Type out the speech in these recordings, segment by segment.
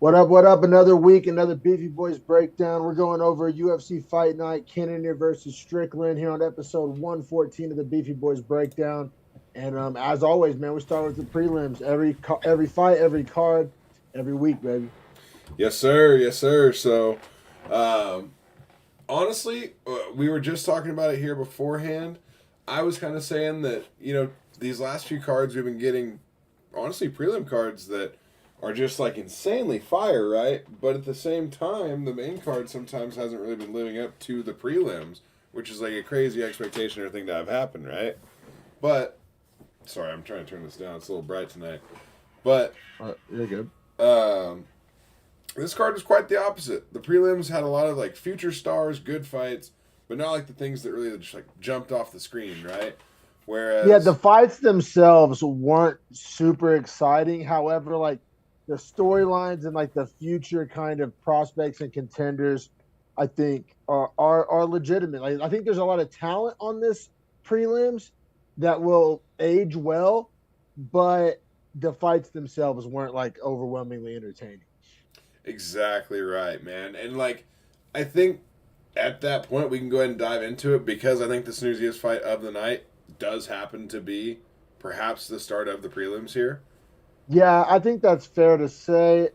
What up? What up? Another week, another Beefy Boys breakdown. We're going over UFC Fight Night, Cannonier versus Strickland here on episode 114 of the Beefy Boys breakdown. And as always, man, we start with the prelims. Every fight, every card, every week, baby. Yes, sir. Yes, sir. So, um, honestly, we were just talking about it here beforehand. I was kind of saying that, these last few cards we've been getting, honestly, prelim cards that are just like insanely fire, right? But at the same time, the main card sometimes hasn't really been living up to the prelims, which is like a crazy expectation or thing to have happen, right? But, sorry, I'm trying to turn this down. It's a little bright tonight. But, You're good. um, this card was quite the opposite. The prelims had a lot of like future stars, good fights, but not like the things that really just like jumped off the screen, right? Yeah, the Whereas, fights themselves weren't super exciting. However, like the storylines and like the future kind of prospects and contenders, I think are legitimate. Like, I think there's a lot of talent on this prelims that will age well, but the fights themselves weren't like overwhelmingly entertaining. exactly right, man. And like, I think at that point we can go ahead and dive into it because I think the snooziest fight of the night does happen to be perhaps the start of the prelims here. Yeah, I think that's fair to say.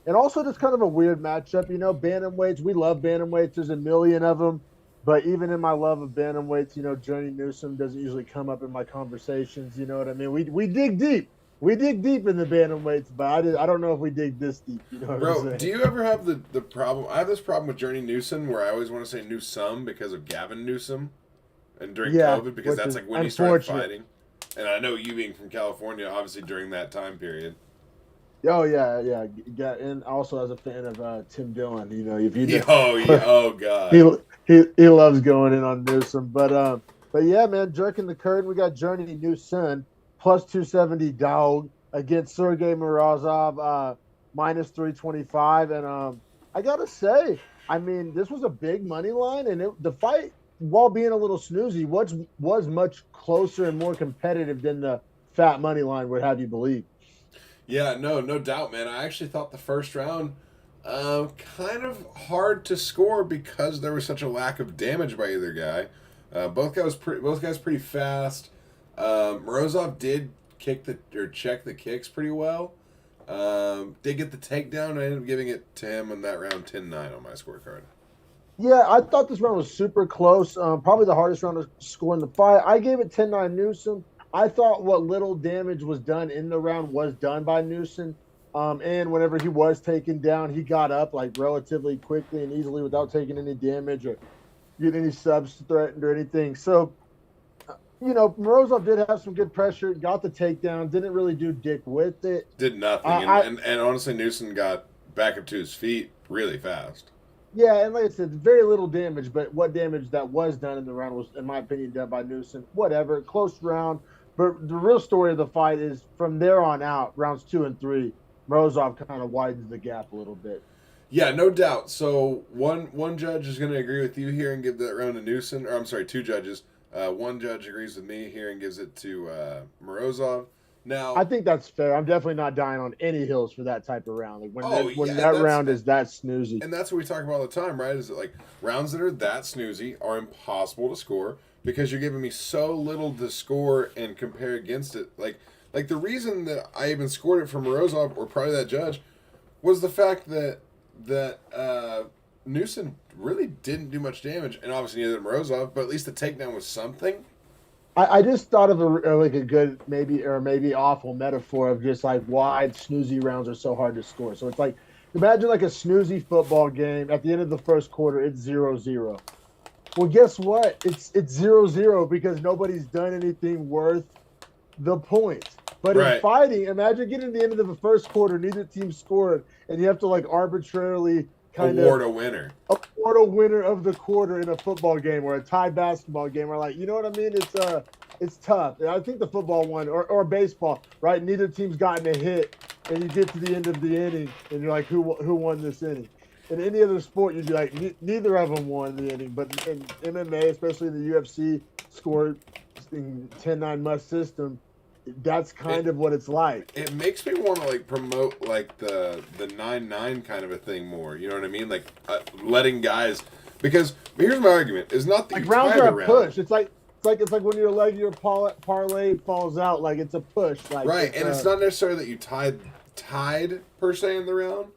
And also just kind of a weird matchup. Bantamweights, we love bantamweights. There's a million of them. But even in my love of bantamweights, Journey Newsom doesn't usually come up in my conversations. You know what I mean? We dig deep. We dig deep in the bantamweights, but I don't know if we dig this deep. You know what I'm Bro, do saying? you ever have the problem? I have this problem with Journey Newsom where I always want to say Newsome because of Gavin Newsom and during Yeah, COVID because which that's is like when he started unfortunate. fighting. And I know you being from California, obviously during that time period. Oh yeah, yeah, yeah. And also as a fan of Tim Dillon, if you know, Oh, yeah, oh God. he loves going in on Newsom. But yeah, man, jerking the curtain. We got Journey Newson plus 270 dog against Sergey Morozov minus 325. And I gotta say, I mean, this was a big money line, and the fight, while being a little snoozy, was much closer and more competitive than the fat money line would have you believe. Yeah, no doubt, man. I actually thought the first round kind of hard to score because there was such a lack of damage by either guy. Both guys pretty fast. Morozov did kick the or check the kicks pretty well. Did get the takedown. I ended up giving it to him in that round 10-9 on my scorecard. Yeah, I thought this round was super close. Probably the hardest round to score in the fight. I gave it 10-9 Newsom. I thought what little damage was done in the round was done by Newsom. And whenever he was taken down, he got up like relatively quickly and easily without taking any damage or getting any subs threatened or anything. So, Morozov did have some good pressure, got the takedown, didn't really do dick with it. Did nothing, and, I and, and honestly, Newsom got back up to his feet really fast. Yeah, and like I said, very little damage, but what damage that was done in the round was, in my opinion, done by Newsom. Whatever, close round. But the real story of the fight is from there on out, rounds 2 and 3, Morozov kind of widens the gap a little bit. Yeah, no doubt. So one judge is going to agree with you here and give that round to Newsom. Or I'm sorry, two judges. One judge agrees with me here and gives it to Morozov. I Now, think that's fair. I'm definitely not dying on any hills for that type of round. Like oh when yeah, that round is that snoozy. and that's what we talk about all the time, right? Is that like rounds that are that snoozy are impossible to score because you're giving me so little to score and compare against it. Like the reason that I even scored it for Morozov or probably that judge was the fact that Newsom really didn't do much damage, and obviously neither did Morozov, but at least the takedown was something. I just thought of like a good maybe awful metaphor of just like why snoozy rounds are so hard to score. So it's like imagine like a snoozy football game at the end of the first quarter, it's 0-0. Well, guess what? It's 0-0 because nobody's done anything worth the points. But in Right. fighting, imagine getting to the end of the first quarter, neither team scored, and you have to like arbitrarily kind Award of a winner. award a winner of the quarter in a football game or a tie basketball game, or like you know what I mean? It's tough. And I think the football one or baseball, right? Neither team's gotten a hit, and you get to the end of the inning, and you're like, who won this inning? In any other sport, you'd be like, neither of them won the inning. But in MMA, especially in the UFC, score in 10-9 must system. that's kind of what it's like. It makes me want to like promote like the 9-9 kind of a thing more. You know what I mean? Like letting guys, because here's my argument: is not that Like you rounds tie are the a round. push. It's like when your leg your parlay falls out. Like it's a push. Like Right, and it's not necessarily that you tied per se in the round,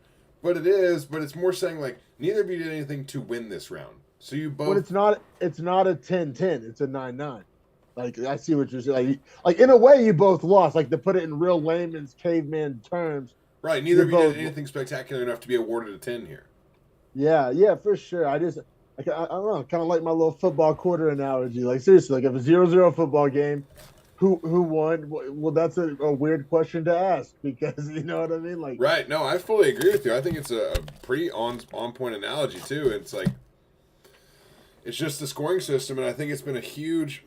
but it is. But it's more saying like neither of you did anything to win this round, so you both. But it's not a 10-10. It's a 9-9. Like I see what you're saying. Like in a way, you both lost. Like to put it in real layman's caveman terms. Right, neither of you did anything spectacular enough to be awarded a 10 here. Yeah, for sure. I don't know, kind of like my little football quarter analogy. Like seriously, like if a 0-0 football game, who won? Well, that's a weird question to ask because you know what I mean. Like, right, no, I fully agree with you. I think it's a pretty on point analogy too. It's like it's just the scoring system, and I think it's been a huge.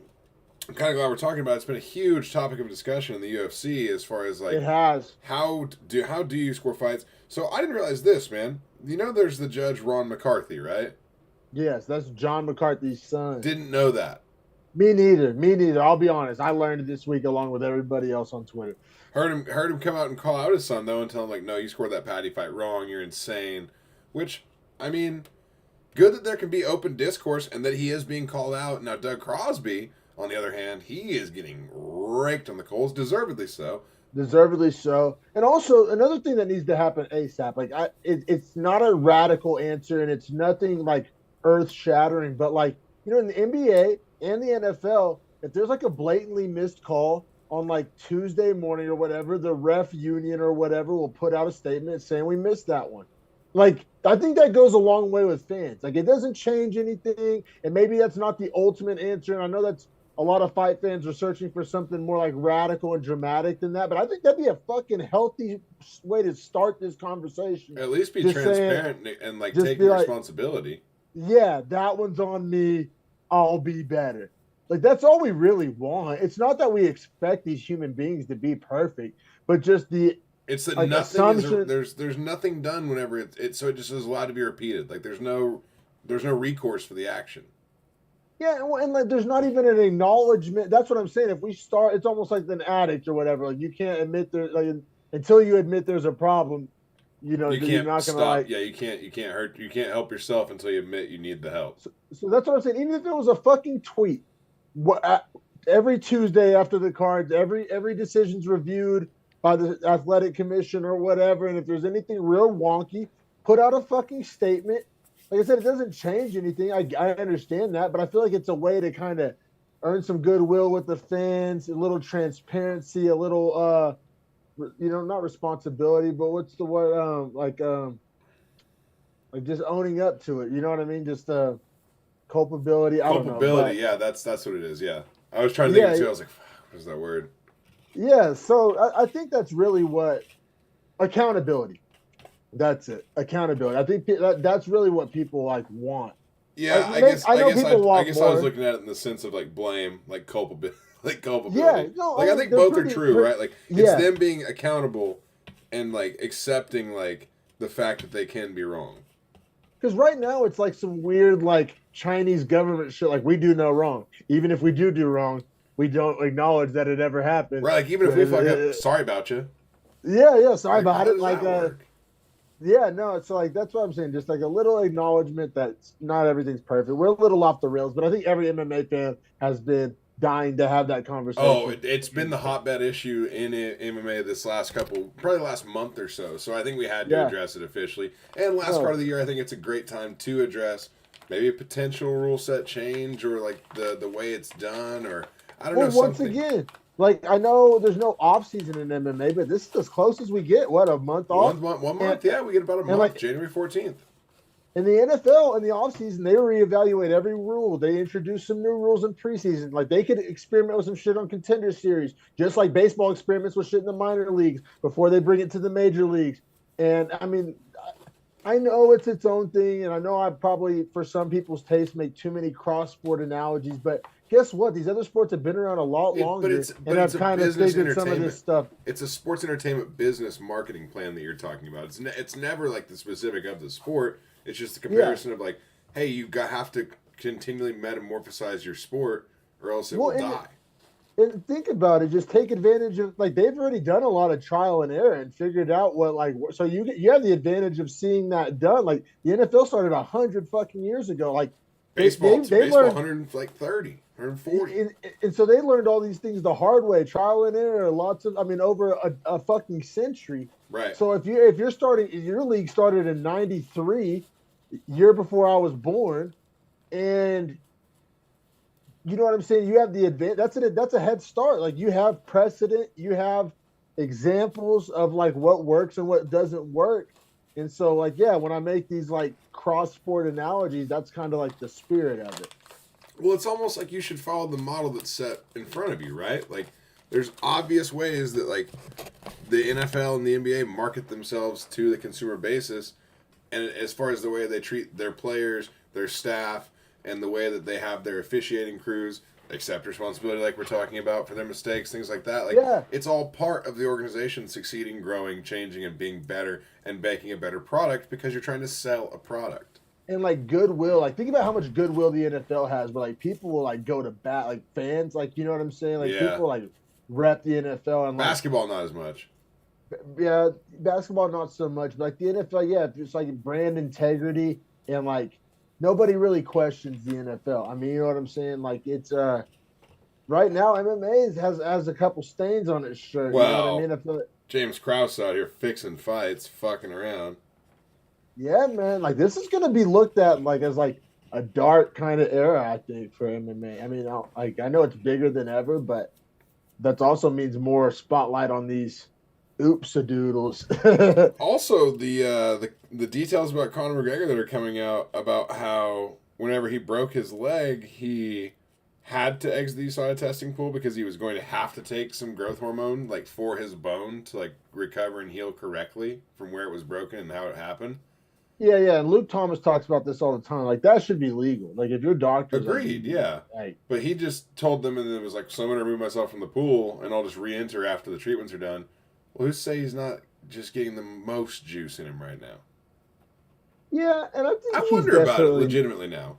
I'm kind of glad we're talking about it. It's been a huge topic of discussion in the UFC as far as like it has. How do you score fights? So I didn't realize this, man. You know, there's the judge Ron McCarthy, right? Yes, that's John McCarthy's son. Didn't know that. Me neither. I'll be honest. I learned it this week along with everybody else on Twitter. Heard him come out and call out his son though, and tell him like, no, you scored that Patty fight wrong. You're insane. Which, I mean, good that there can be open discourse and that he is being called out. Now, Doug Crosby, on the other hand, he is getting raked on the coals, deservedly so. Deservedly so. And also another thing that needs to happen ASAP. Like it's not a radical answer, and it's nothing like earth shattering. But like in the NBA and the NFL, if there's like a blatantly missed call on like Tuesday morning or whatever, the ref union or whatever will put out a statement saying we missed that one. Like I think that goes a long way with fans. Like it doesn't change anything, and maybe that's not the ultimate answer. And I know that's a lot of fight fans are searching for something more like radical and dramatic than that. But I think that'd be a fucking healthy way to start this conversation. At least be just transparent saying, and like take your responsibility. Yeah, that one's on me. I'll be better. Like that's all we really want. It's not that we expect these human beings to be perfect, but just it's that like, nothing is there's nothing done whenever it's so it just is allowed to be repeated. Like there's no recourse for the action. Yeah, and like there's not even an acknowledgement. That's what I'm saying. If we start, it's almost like an addict or whatever. Like you can't admit there, like until you admit there's a problem. You can't you're not stop. Gonna like. Yeah, you can't help yourself until you admit you need the help. So that's what I'm saying. Even if it was a fucking tweet, every Tuesday after the cards, every decision's reviewed by the athletic commission or whatever, and if there's anything real wonky, put out a fucking statement. Like I said, it doesn't change anything. I understand that, but I feel like it's a way to kind of earn some goodwill with the fans, a little transparency, a little, not responsibility, but what's the word? Like just owning up to it. You know what I mean? Just culpability. I don't know. Culpability. Yeah, that's what it is. Yeah, I was trying to think of it too. I was like, what is that word? Yeah. So I think that's really what accountability. That's it. Accountability. I think that's really what people like want. Yeah, like, I was looking at it in the sense of like blame, like culpability, Yeah, no, like I think both are true, right? Like it's them being accountable and like accepting like the fact that they can be wrong. Because right now it's like some weird like Chinese government shit. Like we do no wrong. Even if we do wrong, we don't acknowledge that it ever happened. Right. Like even if we fuck up, sorry about you. Yeah. Sorry about it. Like yeah, no, it's like that's what I'm saying. Just like a little acknowledgement that not everything's perfect. We're a little off the rails, but I think every MMA fan has been dying to have that conversation. Oh, it's been the hotbed issue in MMA this probably last month or so. So I think we had to address it officially. And last part of the year, I think it's a great time to address maybe a potential rule set change or like the way it's done or I don't know. Once again. Like, I know there's no off-season in MMA, but this is as close as we get. What, a month off? One month, yeah. We get about a month, like, January 14th. In the NFL, in the off-season, they reevaluate every rule. They introduce some new rules in preseason. Like, they could experiment with some shit on Contender Series, just like baseball experiments with shit in the minor leagues before they bring it to the major leagues. And, I mean, I know it's its own thing, and I know I probably, for some people's taste, make too many cross-sport analogies, but guess what? These other sports have been around a lot longer, and I've kind of figured some of this stuff. It's a sports entertainment business marketing plan that you're talking about. It's never like the specific of the sport. It's just a comparison of like, hey, you have to continually metamorphosize your sport, or else it will die. And think about it. Just take advantage of like they've already done a lot of trial and error and figured out what like so you have the advantage of seeing that done. Like the NFL started 100 fucking years ago. Like they they they Baseball learned 130, 140. and so they learned all these things the hard way, trial and error. Lots of I mean over a fucking century. Right. So if you're starting your league started in '93, year before I was born, and you know what I'm saying? You have the advantage. That's a head start. Like you have precedent, you have examples of like what works and what doesn't work. And so like yeah, when I make these like cross sport analogies, that's kind of like the spirit of it. Well, it's almost like you should follow the model that's set in front of you, right? Like, there's obvious ways that like the NFL and the NBA market themselves to the consumer basis, and as far as the way they treat their players, their staff, and the way that they have their officiating crews accept responsibility, like we're talking about, for their mistakes, things like that. Like, Yeah. it's all part of the organization succeeding, growing, changing, and being better and making a better product because you're trying to sell a product. And like goodwill, like think about how much goodwill the NFL has, but like people will like go to bat, like fans, like you know what I'm saying? Like Yeah. people like rep the NFL and like Basketball, not as much. yeah, basketball not so much, but like the NFL, yeah, it's like brand integrity and like nobody really questions the NFL. I mean, you know what I'm saying? Like it's right now MMA has a couple stains on its shirt. You know what I Well, mean? I feel James Krause out here fixing fights, fucking around. yeah, man. Like this is gonna be looked at like as like a dark kind of era, I think, for MMA. I mean, I know it's bigger than ever, but that also means more spotlight on these oops a doodles. Also, the details about Conor McGregor that are coming out about how whenever he broke his leg, he had to exit the USADA testing pool because he was going to have to take some growth hormone like for his bone to like recover and heal correctly from where it was broken and how it happened. Yeah, yeah. And Luke Thomas talks about this all the time. Like that should be legal. Like if your doctor's Agreed, yeah. like But he just told them and it was like, so I'm going to remove myself from the pool and I'll just re-enter after the treatments are done. Well, who's to say he's not just getting the most juice in him right now? yeah, and I think I he's wonder about it definitely legitimately now.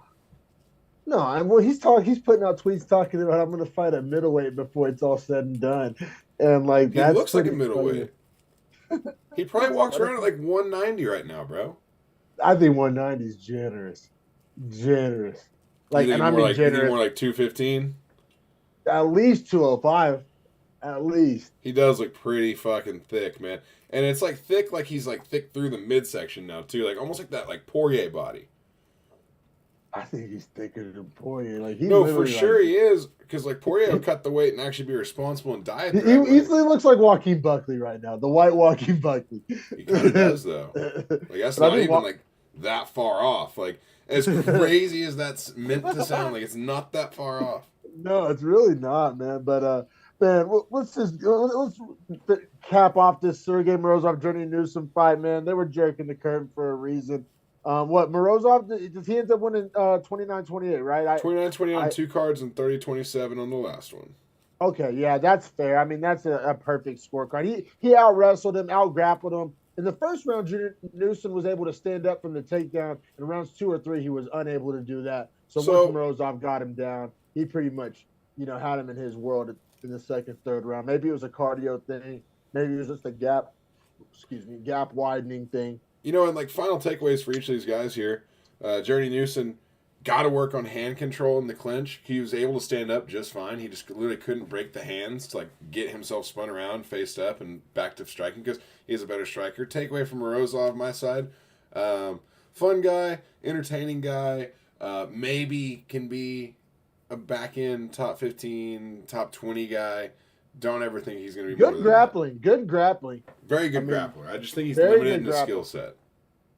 no. And he's putting out tweets talking about I'm going to fight at middleweight before it's all said and done, and like He that's looks like a pretty funny. middleweight. He probably walks around at like 190 right now, bro. I think 190 is generous, generous. Like, You and think I more mean like you think generous. more like 215? At least 205, at least. He does look pretty fucking thick, man. And it's like thick, like he's like thick through the midsection now too, like almost like that like Poirier body. I think he's thicker than Poirier. Like he's No, for literally sure like, he is, because like Poirier will cut the weight and actually be responsible and diet the he right way. easily looks like Joaquin Buckley right now, the white Joaquin Buckley. He kind of does though. Like that's But I not mean, even like that far off. Like as crazy as that's meant to sound, like it's not that far off. No, it's really not, man. But man, let's cap off this Sergey Morozov Journey Newsom fight, man. They were jerking the curtain for a reason. What Morozov did he end up winning 29-28, right? 29-20 on 2 cards and 30-27 on the last one. Okay, yeah, that's fair. I mean, that's a perfect scorecard. He out wrestled him, out grappled him. In the first round, Newsom was able to stand up from the takedown. In rounds 2 or 3, he was unable to do that. So once Morozov got him down, he pretty much, had him in his world in the second, third round. Maybe it was a cardio thing. Maybe it was just a gap widening thing. And like final takeaways for each of these guys here. Journey Newsom got to work on hand control in the clinch. He was able to stand up just fine. He just literally couldn't break the hands to like get himself spun around, faced up, and back to striking because he's a better striker. Takeaway from Morozov, my side. Fun guy, entertaining guy. Maybe can be a back end top 15, top 20 guy. Don't ever think he's going to be good grappling. Good grappling. Very good grappler. I just think he's limited in the skill set.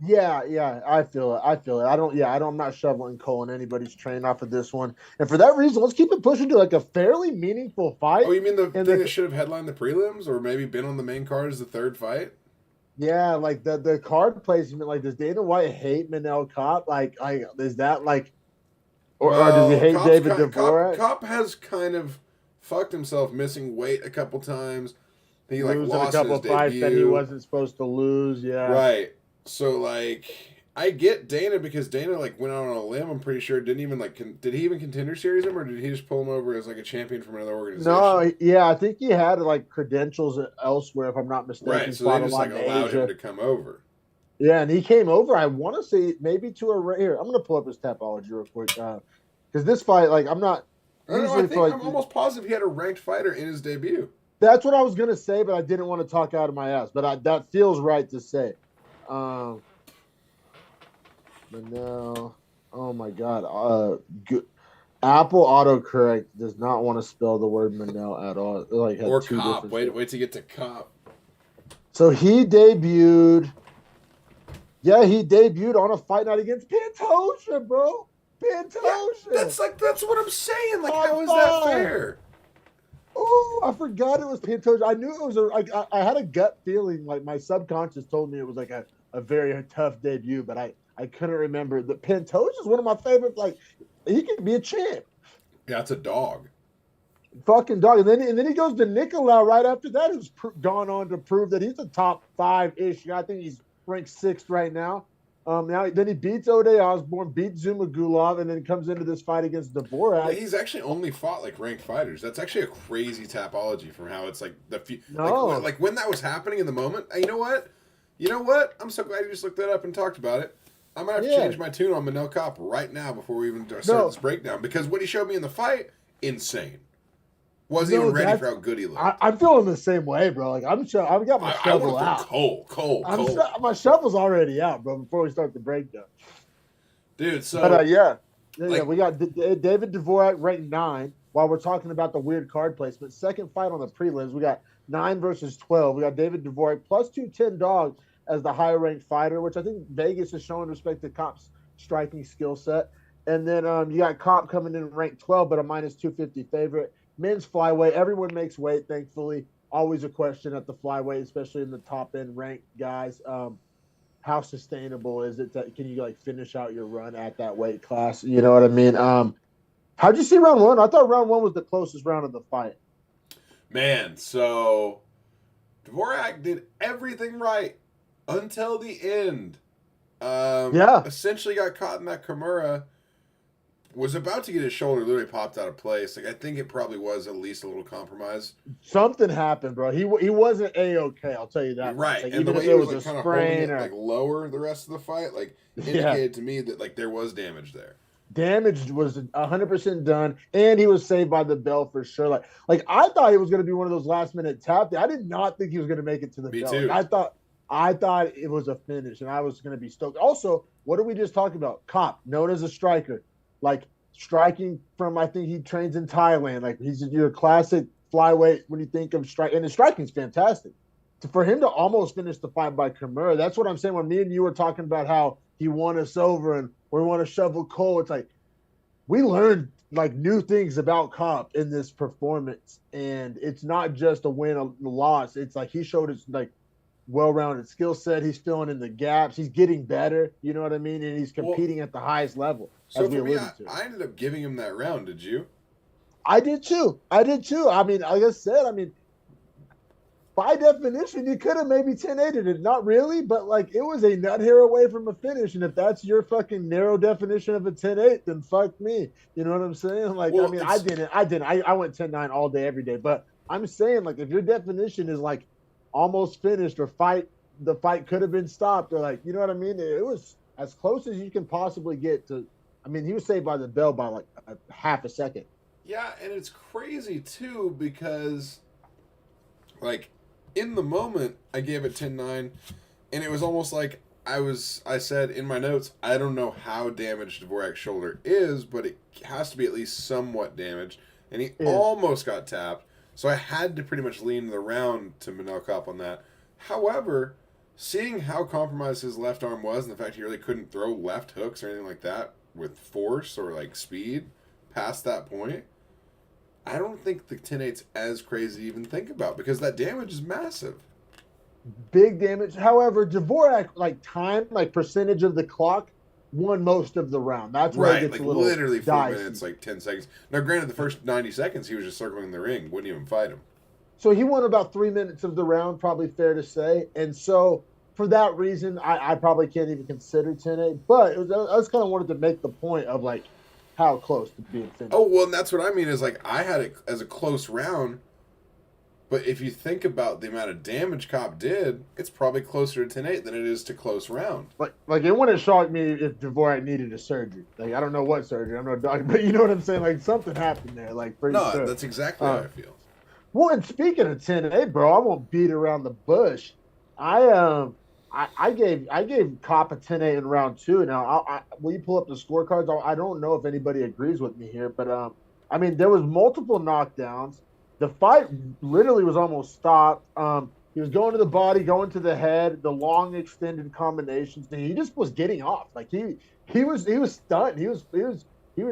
Yeah, I feel it. I'm not shoveling coal in anybody's train off of this one. And for that reason, let's keep it pushing to like a fairly meaningful fight. Oh, you mean the thing that should have headlined the prelims or maybe been on the main card as the third fight? Yeah, like the card placement, like does Dana White hate Manel Kopp? Like is that like or does he hate David Dvorak? Kopp has kind of fucked himself missing weight a couple times. He like losing lost a couple his fights debut. that he wasn't supposed to lose, yeah. Right. So like I get Dana because Dana like went out on a limb. I'm pretty sure didn't even like did he even contender series him or did he just pull him over as like a champion from another organization? No, yeah, I think he had like credentials elsewhere, if I'm not mistaken. Right, so they Fought a just lot like in allowed him Asia. to come over. Yeah, and he came over. I want to say maybe to a here. I'm gonna pull up his Tapology real quick because this fight, like, I'm not I don't know. I usually for think like I'm almost positive he had a ranked fighter in his debut. that's what I was gonna say, but I didn't want to talk out of my ass. But that feels right to say. Um, but no, oh my god, Apple autocorrect does not want to spell the word Manel at all. It like had Or two Cop. different. Wait to get to Cop. So he debuted. Yeah, he debuted on a fight night against Pantoja, bro. Pantoja. Yeah, that's what I'm saying. Like, Top how is that five. fair? Oh, I forgot it was Pantoja. I knew it was I had a gut feeling, like my subconscious told me it was like a very tough debut, but I couldn't remember. The Pantoja is one of my favorite. Like, he could be a champ. Yeah, it's a dog. Fucking dog. And then he goes to Nicolau right after that, who's gone on to prove that he's a top 5-ish. I think he's ranked 6th right now. Now then he beats Ode Osborne, beats Zumagulov, and then comes into this fight against Dvorak. Yeah, he's actually only fought like ranked fighters. That's actually a crazy tapology from how it's like No. like when that was happening in the moment. You know what? I'm so glad you just looked that up and talked about it. I might have to change my tune on Manel Cop right now before we even start this breakdown because what he showed me in the fight, insane. Wasn't even ready for how good he looked. I'm feeling the same way, bro. Like I've got my shovel out. Cold. My shovel's already out, bro. Before we start the breakdown, dude. So, but we got David Dvorak ranked 9. While we're talking about the weird card placement, second fight on the prelims, we got 9 versus 12. We got David Dvorak plus 210 dog as the higher ranked fighter, which I think Vegas is showing respect to Cop's striking skill set. And then you got Cop coming in ranked 12, but a minus 250 favorite. Men's flyweight, everyone makes weight, thankfully. Always a question at the flyweight, especially in the top end ranked guys. How sustainable is it? Can you like finish out your run at that weight class? You know what I mean? How'd you see round 1? I thought round 1 was the closest round of the fight. Man, so Dvorak did everything right until the end. Essentially got caught in that Kimura. Was about to get his shoulder, literally popped out of place. Like I think it probably was at least a little compromise. Something happened, bro. He wasn't A-okay, I'll tell you that. Right, like, and the way he was like kind of holding it like lower the rest of the fight, like indicated to me that like there was damage there. Damage was 100% done, and he was saved by the bell for sure. Like I thought he was going to be one of those last minute tap. I did not think he was going to make it to the bell. Too. Like, I thought it was a finish, and I was going to be stoked. Also, what did we just talk about? Cop, known as a striker. Like striking from, I think he trains in Thailand. Like he's your classic flyweight when you think of strike, and his striking's fantastic. For him to almost finish the fight by Kimura, that's what I'm saying. When me and you were talking about how he won us over and we want to shovel coal, it's like we learned like new things about Cop in this performance, and it's not just a win or loss. It's like he showed his like well-rounded skill set. He's filling in the gaps. He's getting better. You know what I mean? And he's competing at the highest level. So for me, I ended up giving him that round. Did you? I did too. I mean, like I said, by definition, you could have maybe 10-8'd it. Not really, but like it was a nut hair away from a finish. And if that's your fucking narrow definition of a 10-8, then fuck me. You know what I'm saying? Like, well, I mean, I didn't. I went 10-9 all day, every day. But I'm saying, like, if your definition is like almost finished or the fight could have been stopped, or like, you know what I mean? It was as close as you can possibly get to. I mean, he was saved by the bell by like a half a second. Yeah, and it's crazy too because, like, in the moment, I gave it 10-9, and it was almost like I said in my notes, I don't know how damaged Dvorak's shoulder is, but it has to be at least somewhat damaged, and he almost got tapped, so I had to pretty much lean the round to Manel Cop on that. However, seeing how compromised his left arm was, and the fact he really couldn't throw left hooks or anything like that with force or like speed past that point, I don't think the 10-8's as crazy to even think about because that damage is massive. Big damage. However, Dvorak, like time, like percentage of the clock, won most of the round. That's where it gets like a little literally 4 dicey. minutes, like 10 seconds. Now, granted, the first 90 seconds he was just circling the ring, wouldn't even fight him. So he won about 3 minutes of the round, probably fair to say. And so for that reason, I probably can't even consider 10-8. But I just kind of wanted to make the point of like how close to being Oh, finished. well, and that's what I mean is like I had it as a close round, but if you think about the amount of damage Cop did, it's probably closer to 10-8 than it is to close round. Like it wouldn't shock me if Dvorak needed a surgery. Like I don't know what surgery. I'm no doctor, but you know what I'm saying. Like something happened there. Like pretty No, sure. that's exactly how I feel. Well, and speaking of 10-8, bro, I won't beat around the bush. I I gave Cop a 10-8 in round two. Now, will you pull up the scorecards? I don't know if anybody agrees with me here, but I mean, there was multiple knockdowns. The fight literally was almost stopped. He was going to the body, going to the head, the long extended combinations. And he just was getting off. Like he was stunned. He was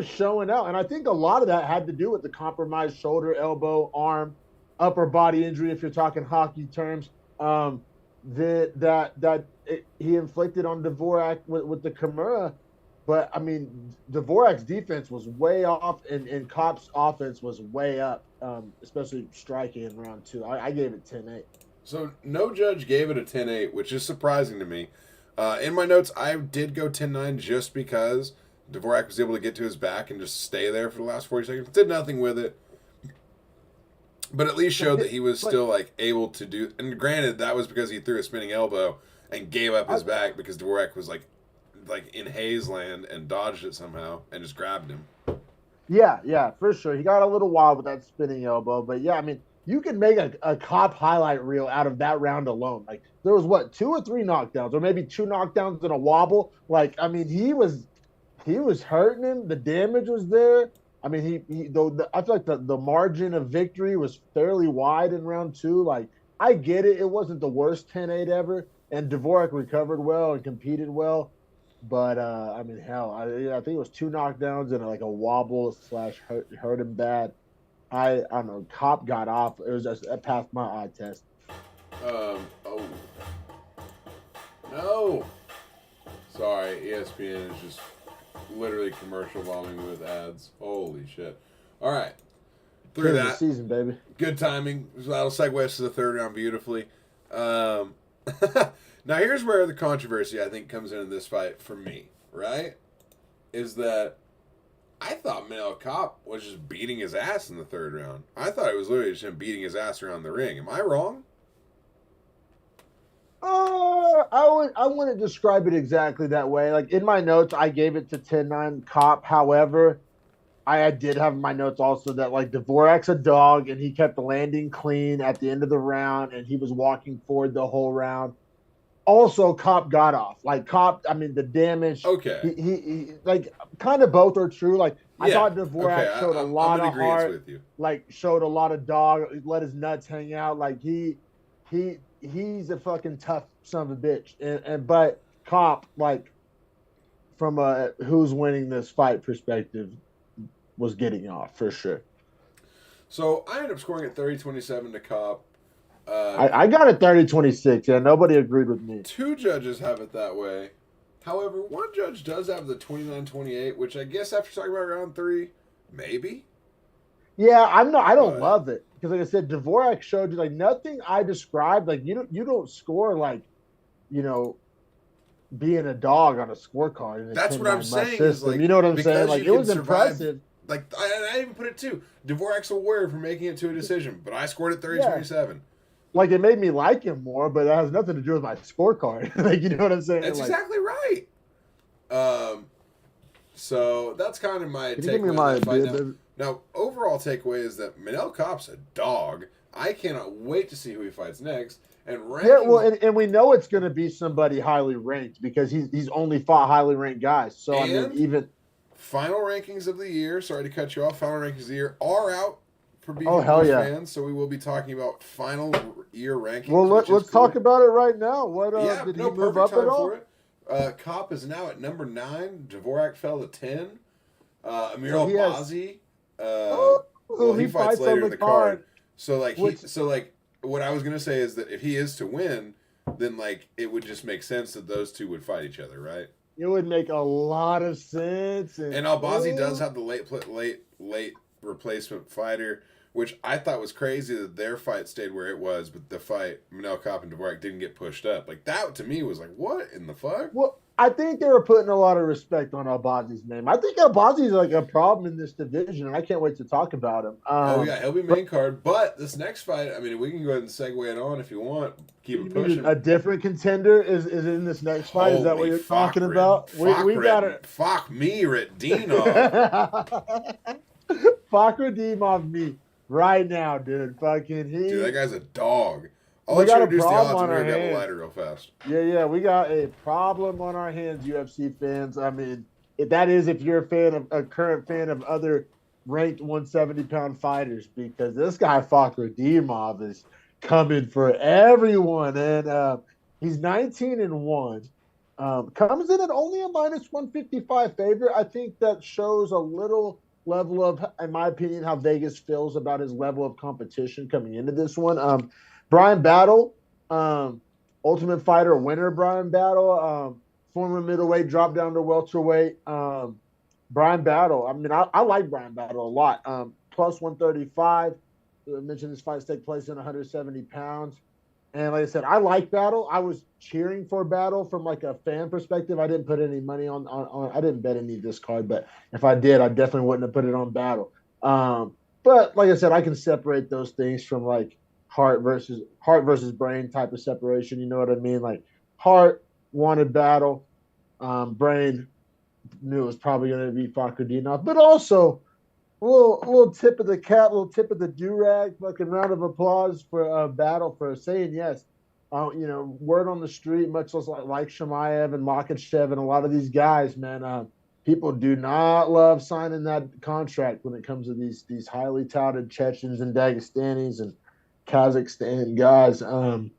showing out, and I think a lot of that had to do with the compromised shoulder, elbow, arm, upper body injury. If you're talking hockey terms, he inflicted on Dvorak with the Kimura. But I mean, Dvorak's defense was way off, and Kop's offense was way up, especially striking in round two. I gave it 10-8. So no judge gave it a 10-8, which is surprising to me. In my notes, I did go 10-9 just because Dvorak was able to get to his back and just stay there for the last 40 seconds. Did nothing with it. But at least showed that he was still like able to do. And granted, that was because he threw a spinning elbow and gave up his back because Dvorak was like in Hayes land and dodged it somehow and just grabbed him. Yeah, for sure. He got a little wild with that spinning elbow, but yeah, I mean, you can make a Cop highlight reel out of that round alone. Like there was what, two or three knockdowns, or maybe two knockdowns and a wobble. Like I mean, he was hurting him. The damage was there. I mean, I feel like the margin of victory was fairly wide in round two. Like I get it, it wasn't the worst 10-8 ever, and Dvorak recovered well and competed well. But I mean, hell, I think it was two knockdowns and like a wobble slash hurt him bad. I don't know. Cop got off. It was just it passed my eye test. Oh no, sorry, ESPN is just literally commercial bombing with ads. Holy shit! All right, through that season, baby. Good timing. That'll segue us to the third round beautifully. Now here's where the controversy I think comes in this fight for me. Right, is that I thought Manel Cop was just beating his ass in the third round. I thought it was literally just him beating his ass around the ring. Am I wrong? I wouldn't describe it exactly that way. Like in my notes, I gave it to 10-9 Cop. However, I did have in my notes also that like Dvorak's a dog and he kept landing clean at the end of the round and he was walking forward the whole round. Also, Cop got off. Like Cop, I mean the damage. Okay. He like kind of both are true. Like I thought Dvorak showed a lot of heart. With you. Like showed a lot of dog. Let his nuts hang out. Like he's a fucking tough son of a bitch. But Cop, like from a who's winning this fight perspective, was getting off for sure. So I ended up scoring at 30-27 to Cop. I got it 30-26. Yeah, nobody agreed with me. Two judges have it that way. However, one judge does have the 29-28, which I guess after talking about round three, maybe. Yeah, I don't love it because, like I said, Dvorak showed you like nothing I described. Like you don't score like, being a dog on a scorecard. That's what I'm saying. Is like, you know what I'm saying? Like it was impressive. Like I even put it too. Dvorak's a warrior for making it to a decision, but I scored at 30-27. Like it made me like him more, but it has nothing to do with my scorecard. Like you know what I'm saying? That's like, exactly right. So that's kind of my takeaway. Now, overall takeaway is that Manel Cop's a dog. I cannot wait to see who he fights next. And and we know it's going to be somebody highly ranked because he's only fought highly ranked guys. So I mean, even final rankings of the year. Sorry to cut you off. Final rankings of the year are out for Beefy fans. So we will be talking about final year rankings. Well, let's talk about it right now. What did he move up at all? Cop is now at number 9. Dvorak fell to 10. Amir Albazi. He fights later in the card. So what I was gonna say is that if he is to win, then like it would just make sense that those two would fight each other, right? It would make a lot of sense. And Albazi does have the late replacement fighter, which I thought was crazy that their fight stayed where it was, but the fight, Manel Kape and Dvorak, didn't get pushed up. Like, that to me was like, what in the fuck? Well, I think they were putting a lot of respect on Albazi's name. I think Albazi's like a problem in this division, and I can't wait to talk about him. Oh, yeah, he'll be main card. But this next fight, I mean, we can go ahead and segue it on if you want. Keep it pushing. A different contender is in this next fight. Is that what you're talking about? We got it. Fuck me, Radinov. Fakhretdinov me right now, dude. Dude, that guy's a dog. I'll introduce the odds and we're gonna grab a lighter real fast. Yeah, we got a problem on our hands, UFC fans. I mean, if you're a current fan of other ranked 170-pound fighters, because this guy Fakhretdinov is coming for everyone, and he's 19-1. Comes in at only a -155 favorite. I think that shows a little level of, in my opinion, how Vegas feels about his level of competition coming into this one. Brian Battle, Ultimate Fighter winner Brian Battle, former middleweight, dropped down to welterweight. Brian Battle, I mean, I like Brian Battle a lot. Plus 135. I mentioned this fight take place in 170 pounds. And like I said, I like Battle. I was cheering for Battle from like a fan perspective. I didn't put any money on I didn't bet any of this card, but if I did, I definitely wouldn't have put it on Battle. But like I said, I can separate those things from like heart versus brain type of separation. You know what I mean? Like heart wanted Battle, brain knew it was probably going to be Fakhretdinov, but also little tip of the cap, little tip of the do-rag, fucking round of applause for Battle for saying yes. Word on the street, much less like Shemaev and Makhachev and a lot of these guys, man, people do not love signing that contract when it comes to these highly touted Chechens and Dagestanis and Kazakhstan guys. And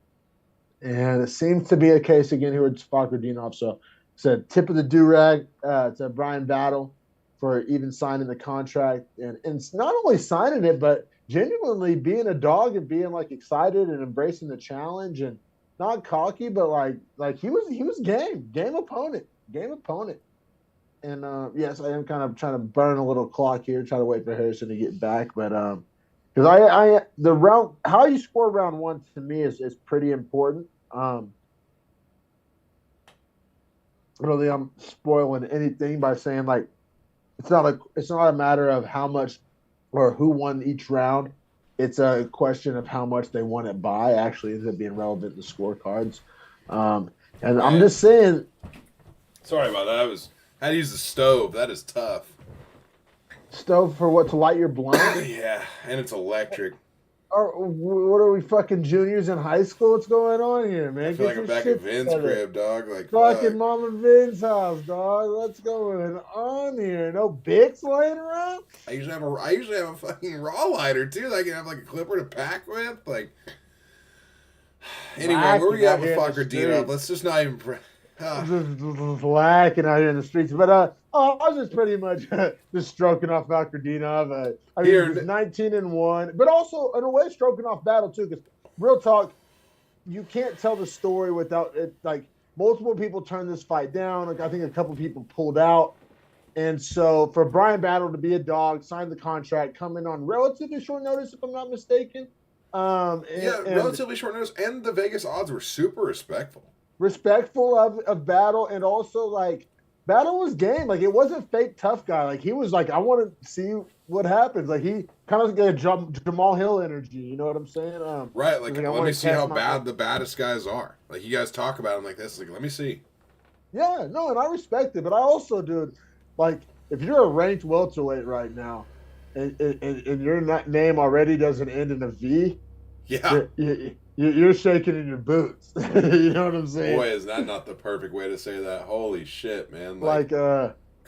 it seems to be a case again here with Fakhretdinov. So said tip of the do-rag to Brian Battle for even signing the contract and not only signing it, but genuinely being a dog and being like excited and embracing the challenge and not cocky, but like he was game opponent. And yes, I am kind of trying to burn a little clock here, try to wait for Harrison to get back, but because the round, how you score round one to me is pretty important. I don't think I'm spoiling anything by saying like it's not a matter of how much or who won each round. It's a question of how much they won it by. Actually, ends up being relevant to scorecards. And I'm just saying. Sorry about that. I had to use the stove. That is tough. Stove for what, to light your blunt? Yeah, and it's electric. What are we, fucking juniors in high school? What's going on here, man? I feel like I'm back at Vin's crib, dog. Like fucking Mama Vin's house, dog. What's going on here? No Bix laying around? I usually have a fucking raw lighter too. That I can have like a clipper to pack with. Like anyway, where we at with Fakhretdinov? Let's just not even. Just whacking out here in the streets, but I was just pretty much just stroking off Fakhretdinov. I mean, he was 19-1, but also in a way stroking off Battle too. Because real talk, you can't tell the story without it. Like multiple people turned this fight down. Like I think a couple people pulled out, and so for Brian Battle to be a dog, sign the contract, come in on relatively short notice, if I'm not mistaken. Relatively short notice, and the Vegas odds were super respectful of Battle, and also like Battle was game. Like it wasn't fake tough guy. Like he was like, I want to see what happens. Like he kind of got Jamal Hill energy. You know what I'm saying? Right. Like let me see how bad the baddest guys are. Like you guys talk about them like this. Like let me see. Yeah, no, and I respect it, but I also, dude, like if you're a ranked welterweight right now, and your name already doesn't end in a V, yeah. You're shaking in your boots. You know what I'm saying? Boy, is that not the perfect way to say that? Holy shit, man!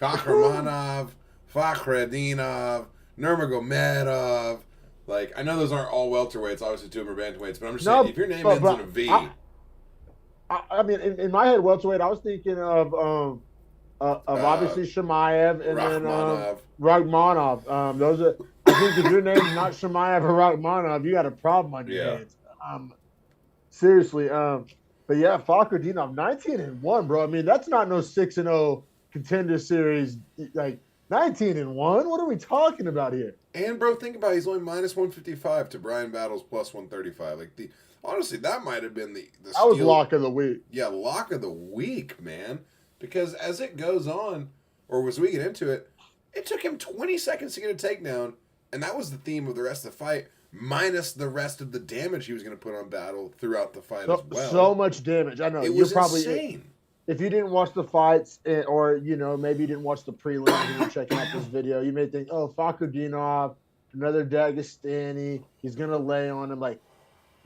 Kakhramonov, Fakhretdinov, Nurmagomedov. Like I know those aren't all welterweights. Obviously, two of them are bantamweights. But I'm just saying, if your name ends in a V. I mean, in my head, welterweight, I was thinking of obviously Shemaev and Rakhmonov. Those are. I think if your name's not Shemaev or Rakhmonov, you got a problem on your hands. Seriously, but yeah, Fakhretdinov 19-1, bro. I mean, that's not no 6-0 contender series. Like 19-1. What are we talking about here? And bro, think about it, he's only minus 155 to Brian Battle's plus 135. Like honestly, that might have been the That was lock of the week. Yeah, lock of the week, man. Because as it goes on, or as we get into it, it took him 20 seconds to get a takedown, and that was the theme of the rest of the fight, minus the rest of the damage he was going to put on Battle throughout the fight as well. So much damage. I know. It was probably insane. If you didn't watch the fights, or maybe you didn't watch the prelims and you're checking out this video, you may think, oh, Fakhretdinov, another Dagestani, he's gonna lay on him. Like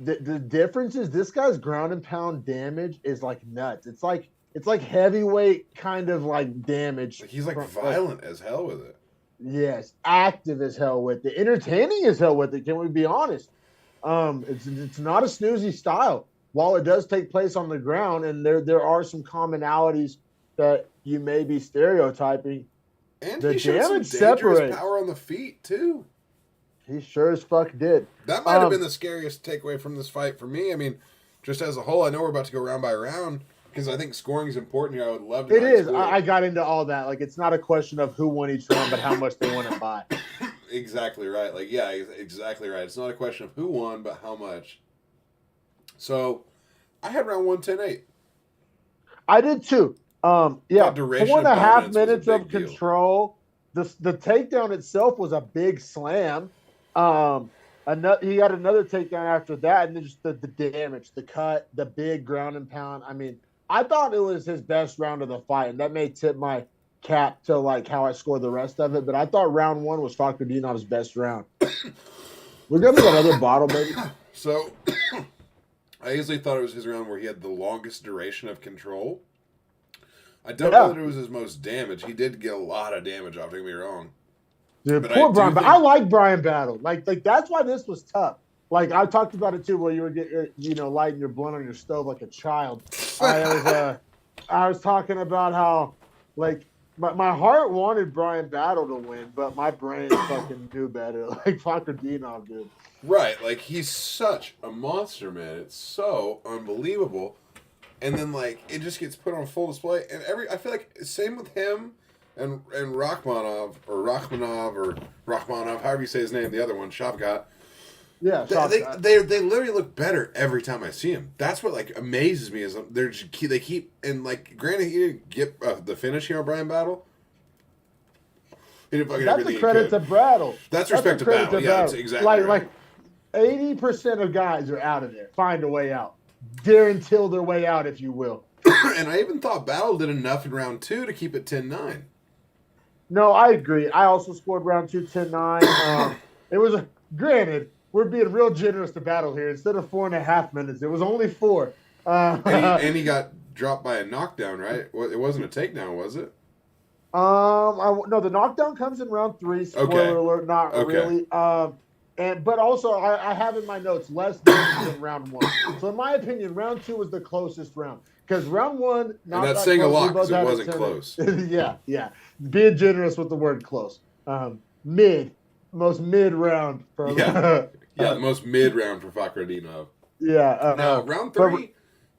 the difference is this guy's ground and pound damage is like nuts. It's like heavyweight kind of like damage. He's like violent as hell with it. Yes, active as hell with it, entertaining as hell with it. Can we be honest? It's not a snoozy style. While it does take place on the ground, and there are some commonalities that you may be stereotyping, and the he showed damage some dangerous power on the feet too. He sure as fuck did. That might have been the scariest takeaway from this fight for me. I mean, just as a whole, I know we're about to go round by round because I think scoring is important here. I would love to. It is. I got into all that. Like, it's not a question of who won each round, but how much they won it by. Exactly right. Like, yeah, exactly right. It's not a question of who won, but how much. So, I had round 1 10-8. I did too. Yeah, 4.5 minutes of control. The takedown itself was a big slam. He got another takedown after that, and then just the damage, the cut, the big ground and pound. I mean, I thought it was his best round of the fight, and that may tip my cap to like how I scored the rest of it. But I thought round 1 was Fakhretdinov's best round. We're gonna get another bottle, baby. So, I easily thought it was his round where he had the longest duration of control. I don't know that it was his most damage. He did get a lot of damage off, don't get me wrong. Dude, but poor Brian. But I like Brian Battle. Like that's why this was tough. Like I talked about it too, where you were getting, lighting your blunt on your stove like a child. I was talking about how, like, my heart wanted Brian Battle to win, but my brain fucking knew better. Like Fakhretdinov did. Right, like he's such a monster, man. It's so unbelievable. And then like it just gets put on full display. And I feel like same with him and Rachmanov, however you say his name, the other one, Shavkat. Yeah, they literally look better every time I see him. That's what like amazes me is they keep and like granted he didn't get the finish here on Brian Battle. He didn't fucking that's a credit to Battle. That's respect to Battle. Yeah, that's exactly like 80% of guys are out of there. Find a way out. Guarantee their way out, if you will. And I even thought Battle did enough in round 2 to keep it 10-9. No, I agree. I also scored round 2 10-9. It was granted. We're being real generous to Battle here. Instead of 4.5 minutes, it was only 4. And he got dropped by a knockdown, right? It wasn't a takedown, was it? No, the knockdown comes in round 3. Spoiler alert, not really. But also, I have in my notes less damage than round 1. So in my opinion, round 2 was the closest round. Because round 1, not and that's saying a lot because it wasn't close. yeah. Being generous with the word close. Most mid round. The most mid round for Fakhretdinov. Yeah. Now, round 3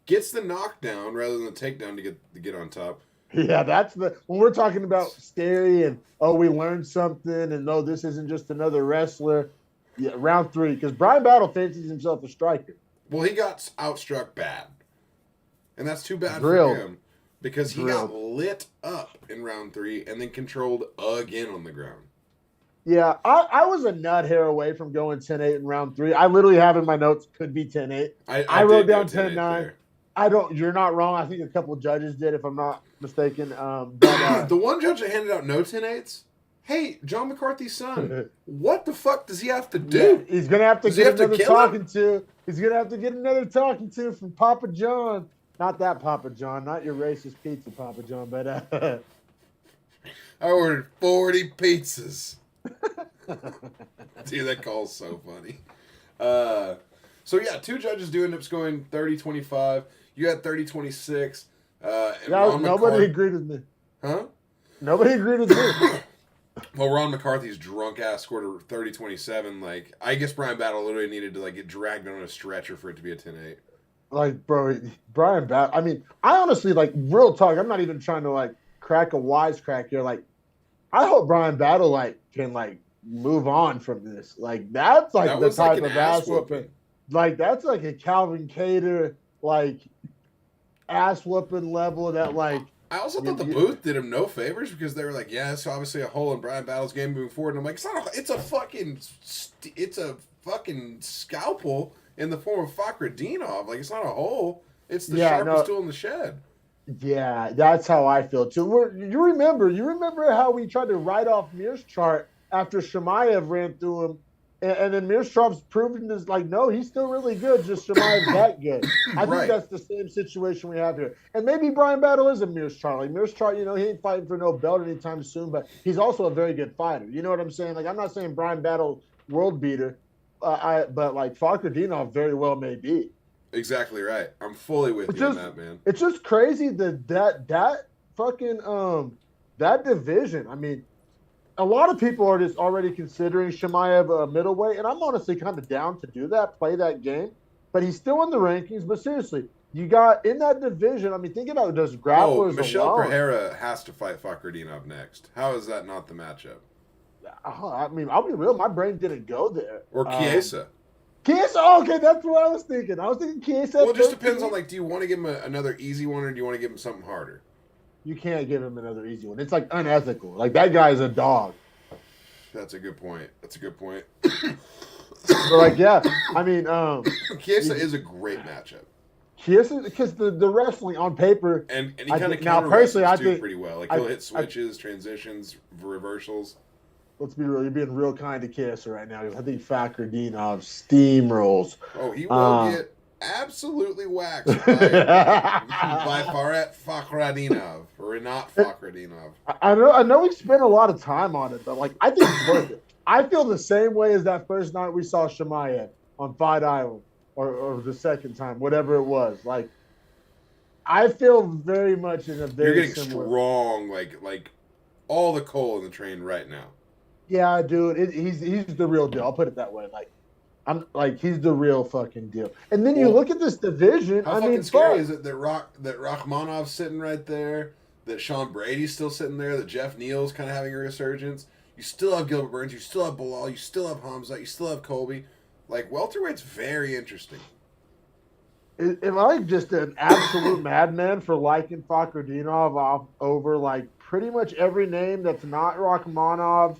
gets the knockdown rather than the takedown to get on top. Yeah, that's when we're talking about scary and, we learned something and, this isn't just another wrestler. Yeah, round 3, because Brian Battle fancies himself a striker. Well, he got outstruck bad. And that's too bad for him because he got lit up in round 3 and then controlled again on the ground. Yeah, I was a nut hair away from going 10-8 in round 3. I literally have in my notes could be 10-8. I wrote down 10-9. You're not wrong. I think a couple judges did, if I'm not mistaken. The one judge that handed out no 10-8s, hey, John McCarthy's son, what the fuck does he have to do? Yeah, he's going to have to get another talking to. He's going to have to get another talking to from Papa John. Not that Papa John, not your racist pizza, Papa John, but I ordered 40 pizzas. Dude, that call's so funny. So yeah, 2 judges do end up scoring 30-25. You had 30-26. Nobody agreed with me. Huh? Nobody agreed with me. Well, Ron McCarthy's drunk ass scored a 30-27. Like, I guess Brian Battle literally needed to like get dragged on a stretcher for it to be a 10-8. Like, bro, Brian Battle. I mean, I honestly, like, real talk. I'm not even trying to like crack a wisecrack here. Like, I hope Brian Battle can move on from this. Like that's like That the was like type an of ass ass whooping. whooping. Like that's like a Calvin Cater ass whooping level that I also thought the booth did him no favors because they were like, yeah, it's obviously a hole in Brian Battle's game moving forward. And I'm like, it's a fucking scalpel in the form of Fakhretdinov. Like, it's not a hole. It's the sharpest tool in the shed. Yeah, that's how I feel too. You remember how we tried to write off Mir's chart after Shemaev ran through him, and then Mir's proven is like, no, he's still really good. Just Shemaev's that good. I think that's the same situation we have here. And maybe Brian Battle is a Mir's chart. Like Mir's chart, he ain't fighting for no belt anytime soon, but he's also a very good fighter. You know what I'm saying? Like I'm not saying Brian Battle world beater, but like Fakhretdinov very well may be. Exactly right. I'm fully with you on that, man. It's just crazy that fucking that division. I mean, a lot of people are just already considering Shemaev a middleweight, and I'm honestly kind of down to do that, play that game. But he's still in the rankings. But seriously, you got in that division. I mean, think about it. Does grapplers Michel alone. Pereira has to fight Fakhretdinov next. How is that not the matchup? I mean, I'll be real. My brain didn't go there. Or Chiesa. Chiesa, okay, that's what I was thinking. I was thinking Chiesa. Well, it just depends on do you want to give him another easy one or do you want to give him something harder? You can't give him another easy one. It's like unethical. Like that guy's a dog. That's a good point. But yeah, I mean, Chiesa is a great matchup. Chiesa, because the wrestling on paper, and he kind of now personally, I think pretty well. Like he'll hit switches, transitions, reversals. Let's be real. You're being real kind to Chiesa right now. I think Fakhretdinov steamrolls. Oh, he will get absolutely waxed by Fakhretdinov or Renat Fakhretdinov. I know we spent a lot of time on it, but I think it's worth it. I feel the same way as that first night we saw Shemaev on Fight Island, or the second time, whatever it was. I feel very much in a very. You're getting strong, like all the coal in the train right now. Yeah, dude, he's the real deal. I'll put it that way. He's the real fucking deal. And then you look at this division. How fucking scary is it that Rakhmonov's sitting right there, that Sean Brady's still sitting there, that Jeff Neal's kind of having a resurgence. You still have Gilbert Burns, you still have Bilal, you still have Hamza, you still have Colby. Welterweight's very interesting. Am I just an absolute madman for liking Fakhretdinov over pretty much every name that's not Rakhmonov?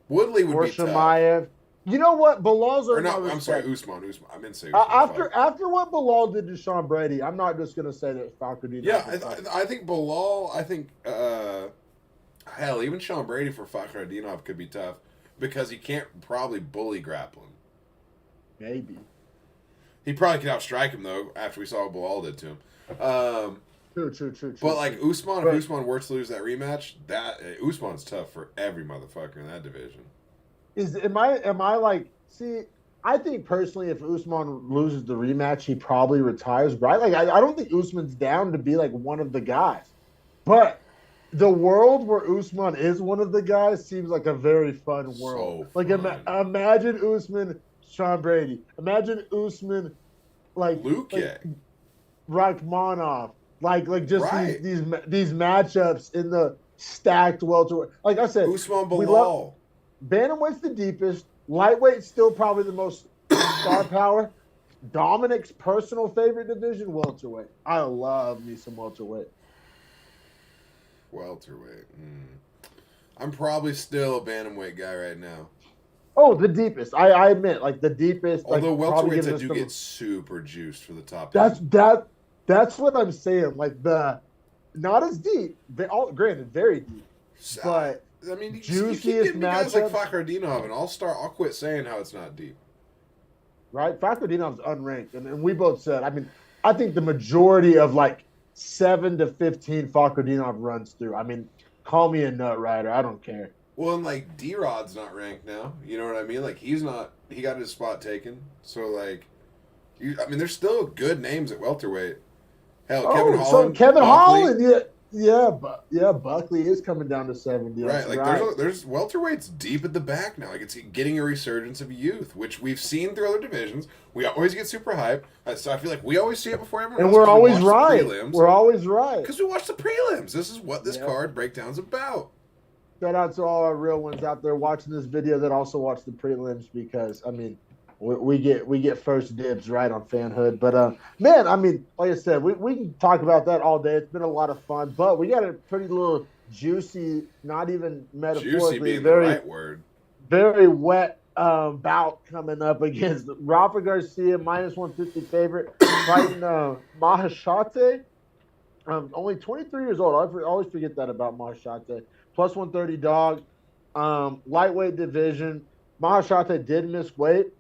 Woodley would be Shemaev. Tough. You know what? Bilal's I'm sorry, Usman. I meant to say Usman. After what Bilal did to Sean Brady, I'm not just going to say that Fakhretdinov. Yeah, I think Bilal. I think hell, even Sean Brady for Fakhretdinov could be tough because he can't probably bully grapple him. Maybe. He probably could outstrike him though. After we saw what Bilal did to him. True. But Usman, if Usman were to lose that rematch, Usman's tough for every motherfucker in that division. I think personally, if Usman loses the rematch, he probably retires. Right? I don't think Usman's down to be one of the guys. But the world where Usman is one of the guys seems like a very fun world. So fun. Imagine Usman, Sean Brady. Imagine Usman, Luke, Rakhmonov. Just right. these matchups in the stacked welterweight. Like I said, Usman Bilal. Bantamweight's the deepest. Lightweight's still probably the most star power. Dominic's personal favorite division, welterweight. I love me some welterweight. Welterweight. I'm probably still a bantamweight guy right now. Oh, the deepest. I admit, the deepest. Although welterweights, I do get super juiced for the top. That's what I'm saying. Not as deep. Granted, very deep. But I mean, you keep getting me guys like Fakhretdinov, and I'll quit saying how it's not deep. Right, Fakhretdinov's unranked, and we both said. I mean, I think the majority of 7 to 15 Fakhretdinov runs through. I mean, call me a nut rider. I don't care. Well, and D-Rod's not ranked now. You know what I mean? He's not. He got his spot taken. So there's still good names at welterweight. Hell, Kevin Holland. Kevin Holland, yeah, Buckley is coming down to 70. Right, there's welterweights deep at the back now. It's getting a resurgence of youth, which we've seen through other divisions. We always get super hyped, so I feel like we always see it before everyone else. And we're always right. We're always right because we watch the prelims. This is what this card breakdown's about. Shout out to all our real ones out there watching this video that also watch the prelims because I mean we get first dibs right on fanhood. But man, I mean, like I said, we can talk about that all day. It's been a lot of fun, but we got a pretty little juicy, not even metaphorically, Juicy being very the right word. very wet bout coming up against Rafa Garcia, -150 favorite, fighting Mahashate. Only 23 years old. I always forget that about Mahashate. +130 dog. Lightweight division. Mahashate did miss weight,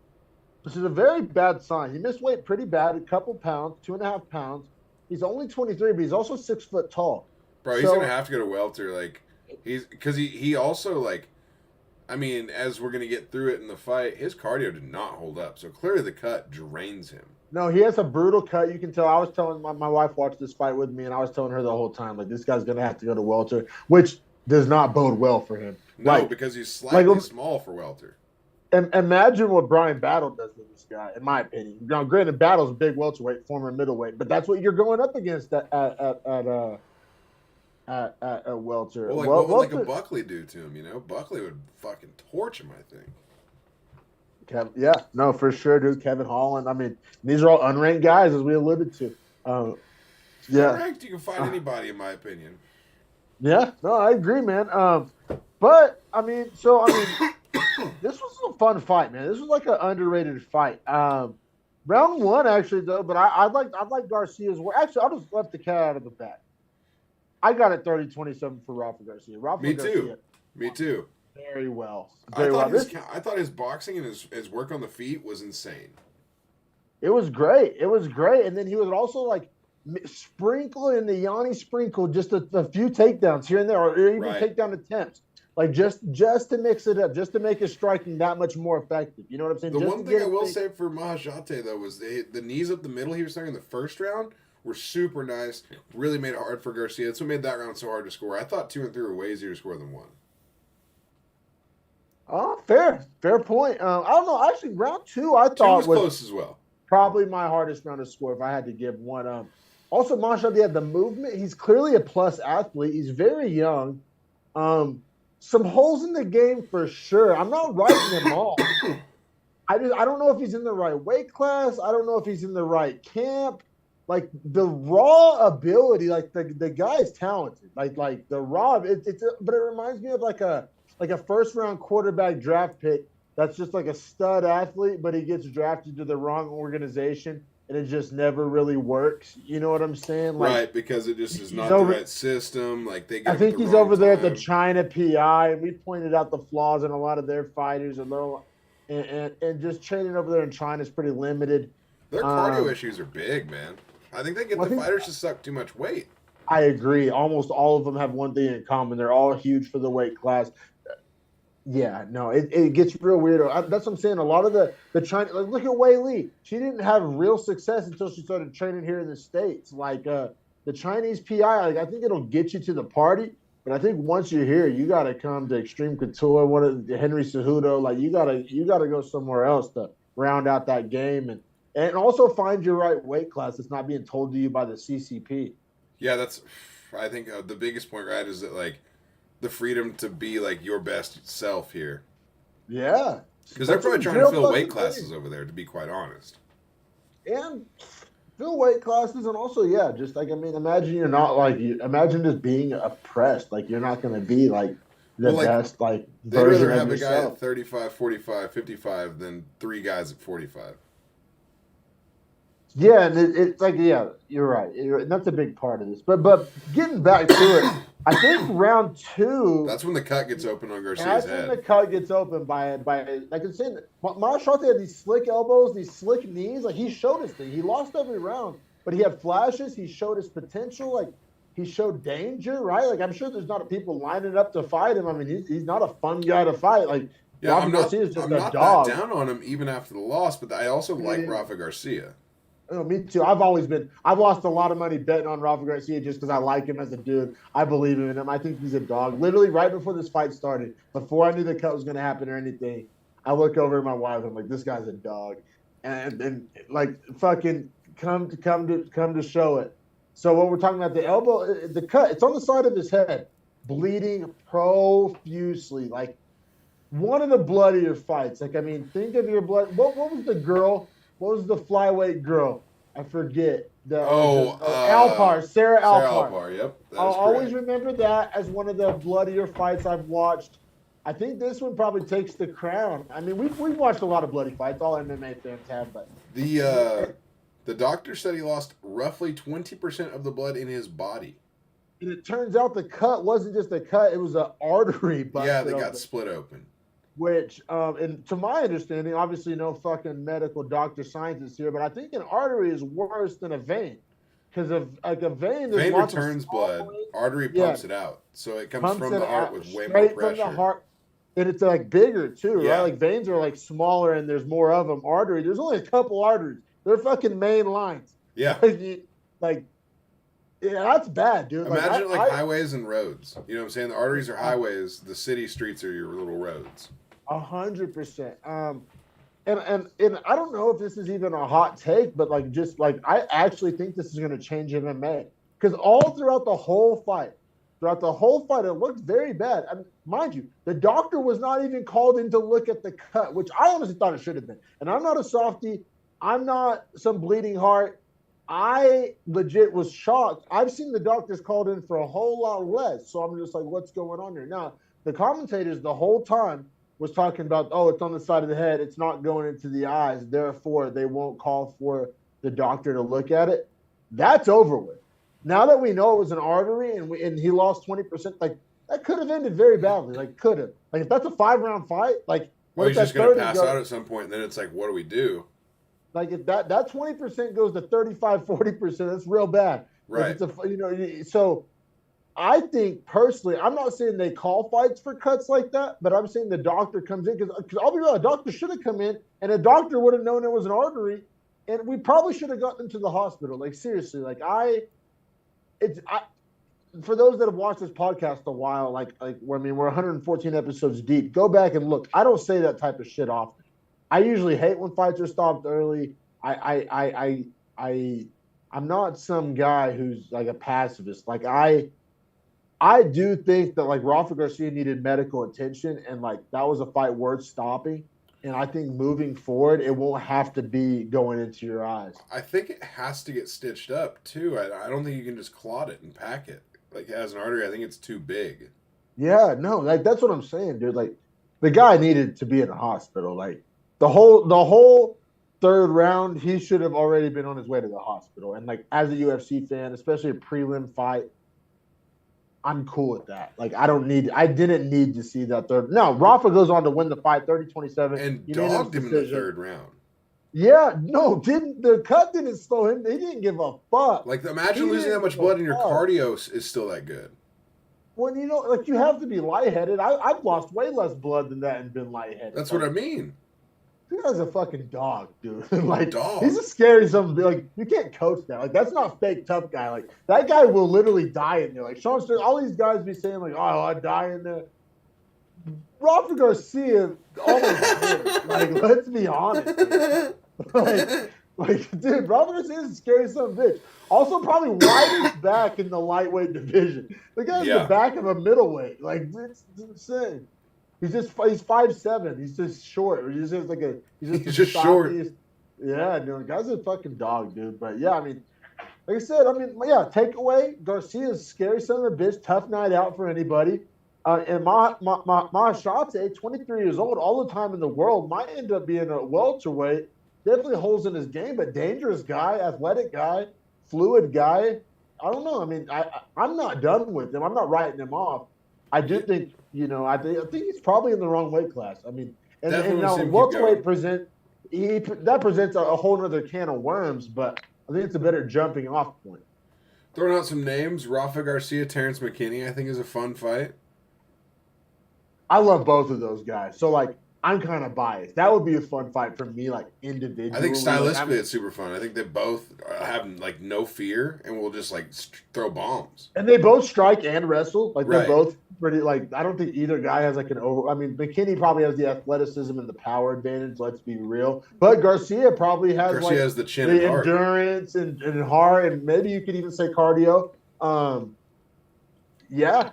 which is a very bad sign. He missed weight pretty bad, a couple pounds, 2.5 pounds. He's only 23, but he's also 6 foot tall. Bro, he's gonna have to go to welter. Like because he also like, I mean, as we're gonna get through it in the fight, his cardio did not hold up. So clearly the cut drains him. No, he has a brutal cut. You can tell. I was telling my wife watched this fight with me, and I was telling her the whole time, like, this guy's going to have to go to welter, which does not bode well for him. No, like, because he's slightly small for welter. Imagine what Brian Battle does with this guy, in my opinion. Now, granted, Battle's a big welterweight, former middleweight, but that's what you're going up against at welter. Well, what would like a Buckley do to him? You know, Buckley would fucking torch him, I think. Yeah, no, for sure, dude. Kevin Holland. I mean, these are all unranked guys, as we alluded to. Yeah, unranked, you can fight anybody, in my opinion. Yeah, no, I agree, man. But I mean, this was a fun fight, man. This was like an underrated fight. Round one, actually, though. But I'd like Garcia's work. Actually, I'll just let the cat out of the bag. I got it 30-27 for Rafa Garcia. Me too. Very well. I thought his boxing and his work on the feet was insane. It was great. And then he was also like sprinkling the Yanni sprinkle just a few takedowns here and there, or even takedown attempts. Like just to mix it up, just to make his striking that much more effective. You know what I'm saying? The one thing I will say for Mahashate, though, was the knees up the middle he was throwing in the first round were super nice. Really made it hard for Garcia. That's what made that round so hard to score. I thought 2 and 3 were way easier to score than 1. Oh, fair point. I don't know. Actually, round 2 I thought was close as well. Probably my hardest round to score if I had to give one. Also, Mahashate had the movement. He's clearly a plus athlete. He's very young. Some holes in the game for sure. I'm not writing him off. I don't know if he's in the right weight class. I don't know if he's in the right camp. Like the raw ability, like the guy is talented. Like the raw, but it reminds me of like a first round quarterback draft pick that's just like a stud athlete, but he gets drafted to the wrong organization and it just never really works. You know what I'm saying? Like, right, because it just is not the right system. Like they get I think he's over there at the China PI, and we pointed out the flaws in a lot of their fighters, and just training over there in China is pretty limited. Their cardio issues are big, man. I think they get the fighters to suck too much weight. I agree. Almost all of them have one thing in common. They're all huge for the weight class. Yeah, no, it gets real weird. That's what I'm saying. A lot of the China, like look at Wei Li. She didn't have real success until she started training here in the States. Like the Chinese PI, like I think it'll get you to the party, but I think once you're here, you got to come to Extreme Couture, Henry Cejudo. Like you gotta go somewhere else to round out that game and also find your right weight class that's not being told to you by the CCP. Yeah, that's. I think the biggest point, right, is that like. The freedom to be like your best self here. Yeah. Because they're probably trying to fill weight classes over there, to be quite honest. And fill weight classes, and also, yeah, just like, I mean, imagine you're not like, imagine just being oppressed. Like, you're not going to be like the best, like, version of yourself. They'd rather have a guy at 35, 45, 55 than 3 guys at 45. Yeah, and it's like, yeah, you're right. And that's a big part of this. But getting back to it, I think round 2. That's when the cut gets open on Garcia's head. That's when the cut gets open by like I'm saying, Mahashate had these slick elbows, these slick knees. Like he showed his thing. He lost every round, but he had flashes. He showed his potential. Like he showed danger, right? Like I'm sure there's not people lining up to fight him. I mean, he's not a fun guy to fight. Like yeah, I'm not that down on him even after the loss, but I also like Rafa Garcia. Oh, me too. I've lost a lot of money betting on Rafa Garcia just because I like him as a dude. I believe in him. I think he's a dog. Literally, right before this fight started, before I knew the cut was going to happen or anything, I look over at my wife. I'm like, this guy's a dog, and like fucking come to show it. So what we're talking about, the elbow, the cut, it's on the side of his head. bleeding profusely. Like one of the bloodier fights. Like, I mean, think of your blood. What was the girl? What was the flyweight girl? I forget. Alpar, Sarah Sarah Alpar. Alpar, yep. I'll That is always correct. remember that as one of the bloodier fights I've watched. I think this one probably takes the crown. I mean, we've watched a lot of bloody fights. All MMA fans have, but The doctor said he lost roughly 20% of the blood in his body. and it turns out the cut wasn't just a cut; it was an artery busted Yeah, they got open. split open. Which, and to my understanding, obviously no fucking medical doctor scientist here, but I think an artery is worse than a vein. Because of like a vein, there's Vein lots returns of blood. Artery pumps it out. So it comes pumps from it the heart out with way more straight pressure. from the heart. And it's like bigger too, Yeah. right? Like veins are like smaller and there's more of them. Artery, there's only a couple arteries. They're fucking main lines. Yeah. Like yeah, that's bad, dude. Imagine it like highways and roads. You know what I'm saying? The arteries are highways. The city streets are your little roads. 100%. And I don't know if this is even a hot take, but like just like I actually think this is going to change MMA because all throughout the whole fight, it looked very bad. I mean, mind you, the doctor was not even called in to look at the cut, which I honestly thought it should have been. And I'm not a softie. I'm not some bleeding heart. I legit was shocked. I've seen the doctors called in for a whole lot less. So I'm just like, what's going on here? Now, the commentators the whole time was talking about, oh, it's on the side of the head. It's not going into the eyes. Therefore, they won't call for the doctor to look at it. That's over with. Now that we know it was an artery and he lost 20%, like that could have ended very badly. Like could have. Like if that's a 5-round fight, like Or he's just going to pass out at some point, and then it's like, what do we do? Like if that 20% goes to 35, 40%, that's real bad. Right. So I think personally, I'm not saying they call fights for cuts like that, but I'm saying the doctor comes in because I'll be real, a doctor should have come in and a doctor would have known it was an artery, and we probably should have gotten into the hospital. Like seriously, like for those that have watched this podcast a while, I mean, we're 114 episodes deep. Go back and look. I don't say that type of shit often. I usually hate when fights are stopped early. I'm not some guy who's like a pacifist. Like I do think that like Rafa Garcia needed medical attention, and like that was a fight worth stopping. And I think moving forward, it won't have to be going into your eyes. I think it has to get stitched up too. I don't think you can just clot it and pack it. Like as an artery, I think it's too big. Yeah, no, like that's what I'm saying, dude. Like the guy needed to be in a hospital. Like the whole third round, he should have already been on his way to the hospital. And like as a UFC fan, especially a prelim fight, I'm cool with that. Like I didn't need to see that third. No, Rafa goes on to win the fight 30-27. And dogged him in the third round. Yeah, no, the cut didn't slow him. He didn't give a fuck. Like imagine losing that much blood and your cardio is still that good. When like you have to be lightheaded. I've lost way less blood than that and been lightheaded. That's what I mean. This guy's a fucking dog, dude. Like dog. He's a scary something. Like you can't coach that. Like that's not fake tough guy. Like that guy will literally die in there. Like Sean Strickland, all these guys be saying like, "Oh, I die in there." Rafa Garcia almost did. Like let's be honest. Dude, Rafa Garcia is a scary son of a bitch. Also, probably widest back in the lightweight division. The guy's the back of a middleweight. Like it's insane. He's 5'7". He's just short. He's just short. Yeah, dude, the guy's a fucking dog, dude. But yeah, I mean, like I said, takeaway, Garcia's scary son of a bitch, tough night out for anybody. And Mahashate, 23 years old, all the time in the world, might end up being a welterweight. Definitely holes in his game, but dangerous guy, athletic guy, fluid guy. I don't know. I mean, I'm not done with him. I'm not writing him off. I do think, I think he's probably in the wrong weight class. I mean, and now welterweight presents a whole other can of worms, but I think it's a better jumping off point. Throwing out some names, Rafa Garcia, Terrence McKinney, I think is a fun fight. I love both of those guys. So, like, I'm kind of biased. That would be a fun fight for me, like, individually. I think stylistically it's super fun. I think they both have, like, no fear and will just, like, throw bombs. And they both strike and wrestle. Like, right. They're both pretty, like, I don't think either guy has, like, McKinney probably has the athleticism and the power advantage, let's be real. But Garcia probably has, has the chin and endurance and heart, and maybe you could even say cardio. Yeah,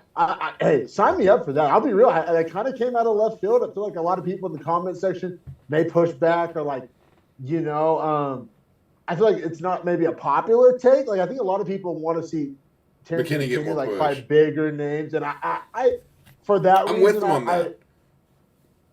hey, sign me up for that. I'll be real. I kind of came out of left field. I feel like a lot of people in the comment section may push back or like, you know, I feel like it's not maybe a popular take. Like I think a lot of people want to see Terrence McKinney get McKinney more like push. fight bigger names, and I for that I'm reason, with them on I that.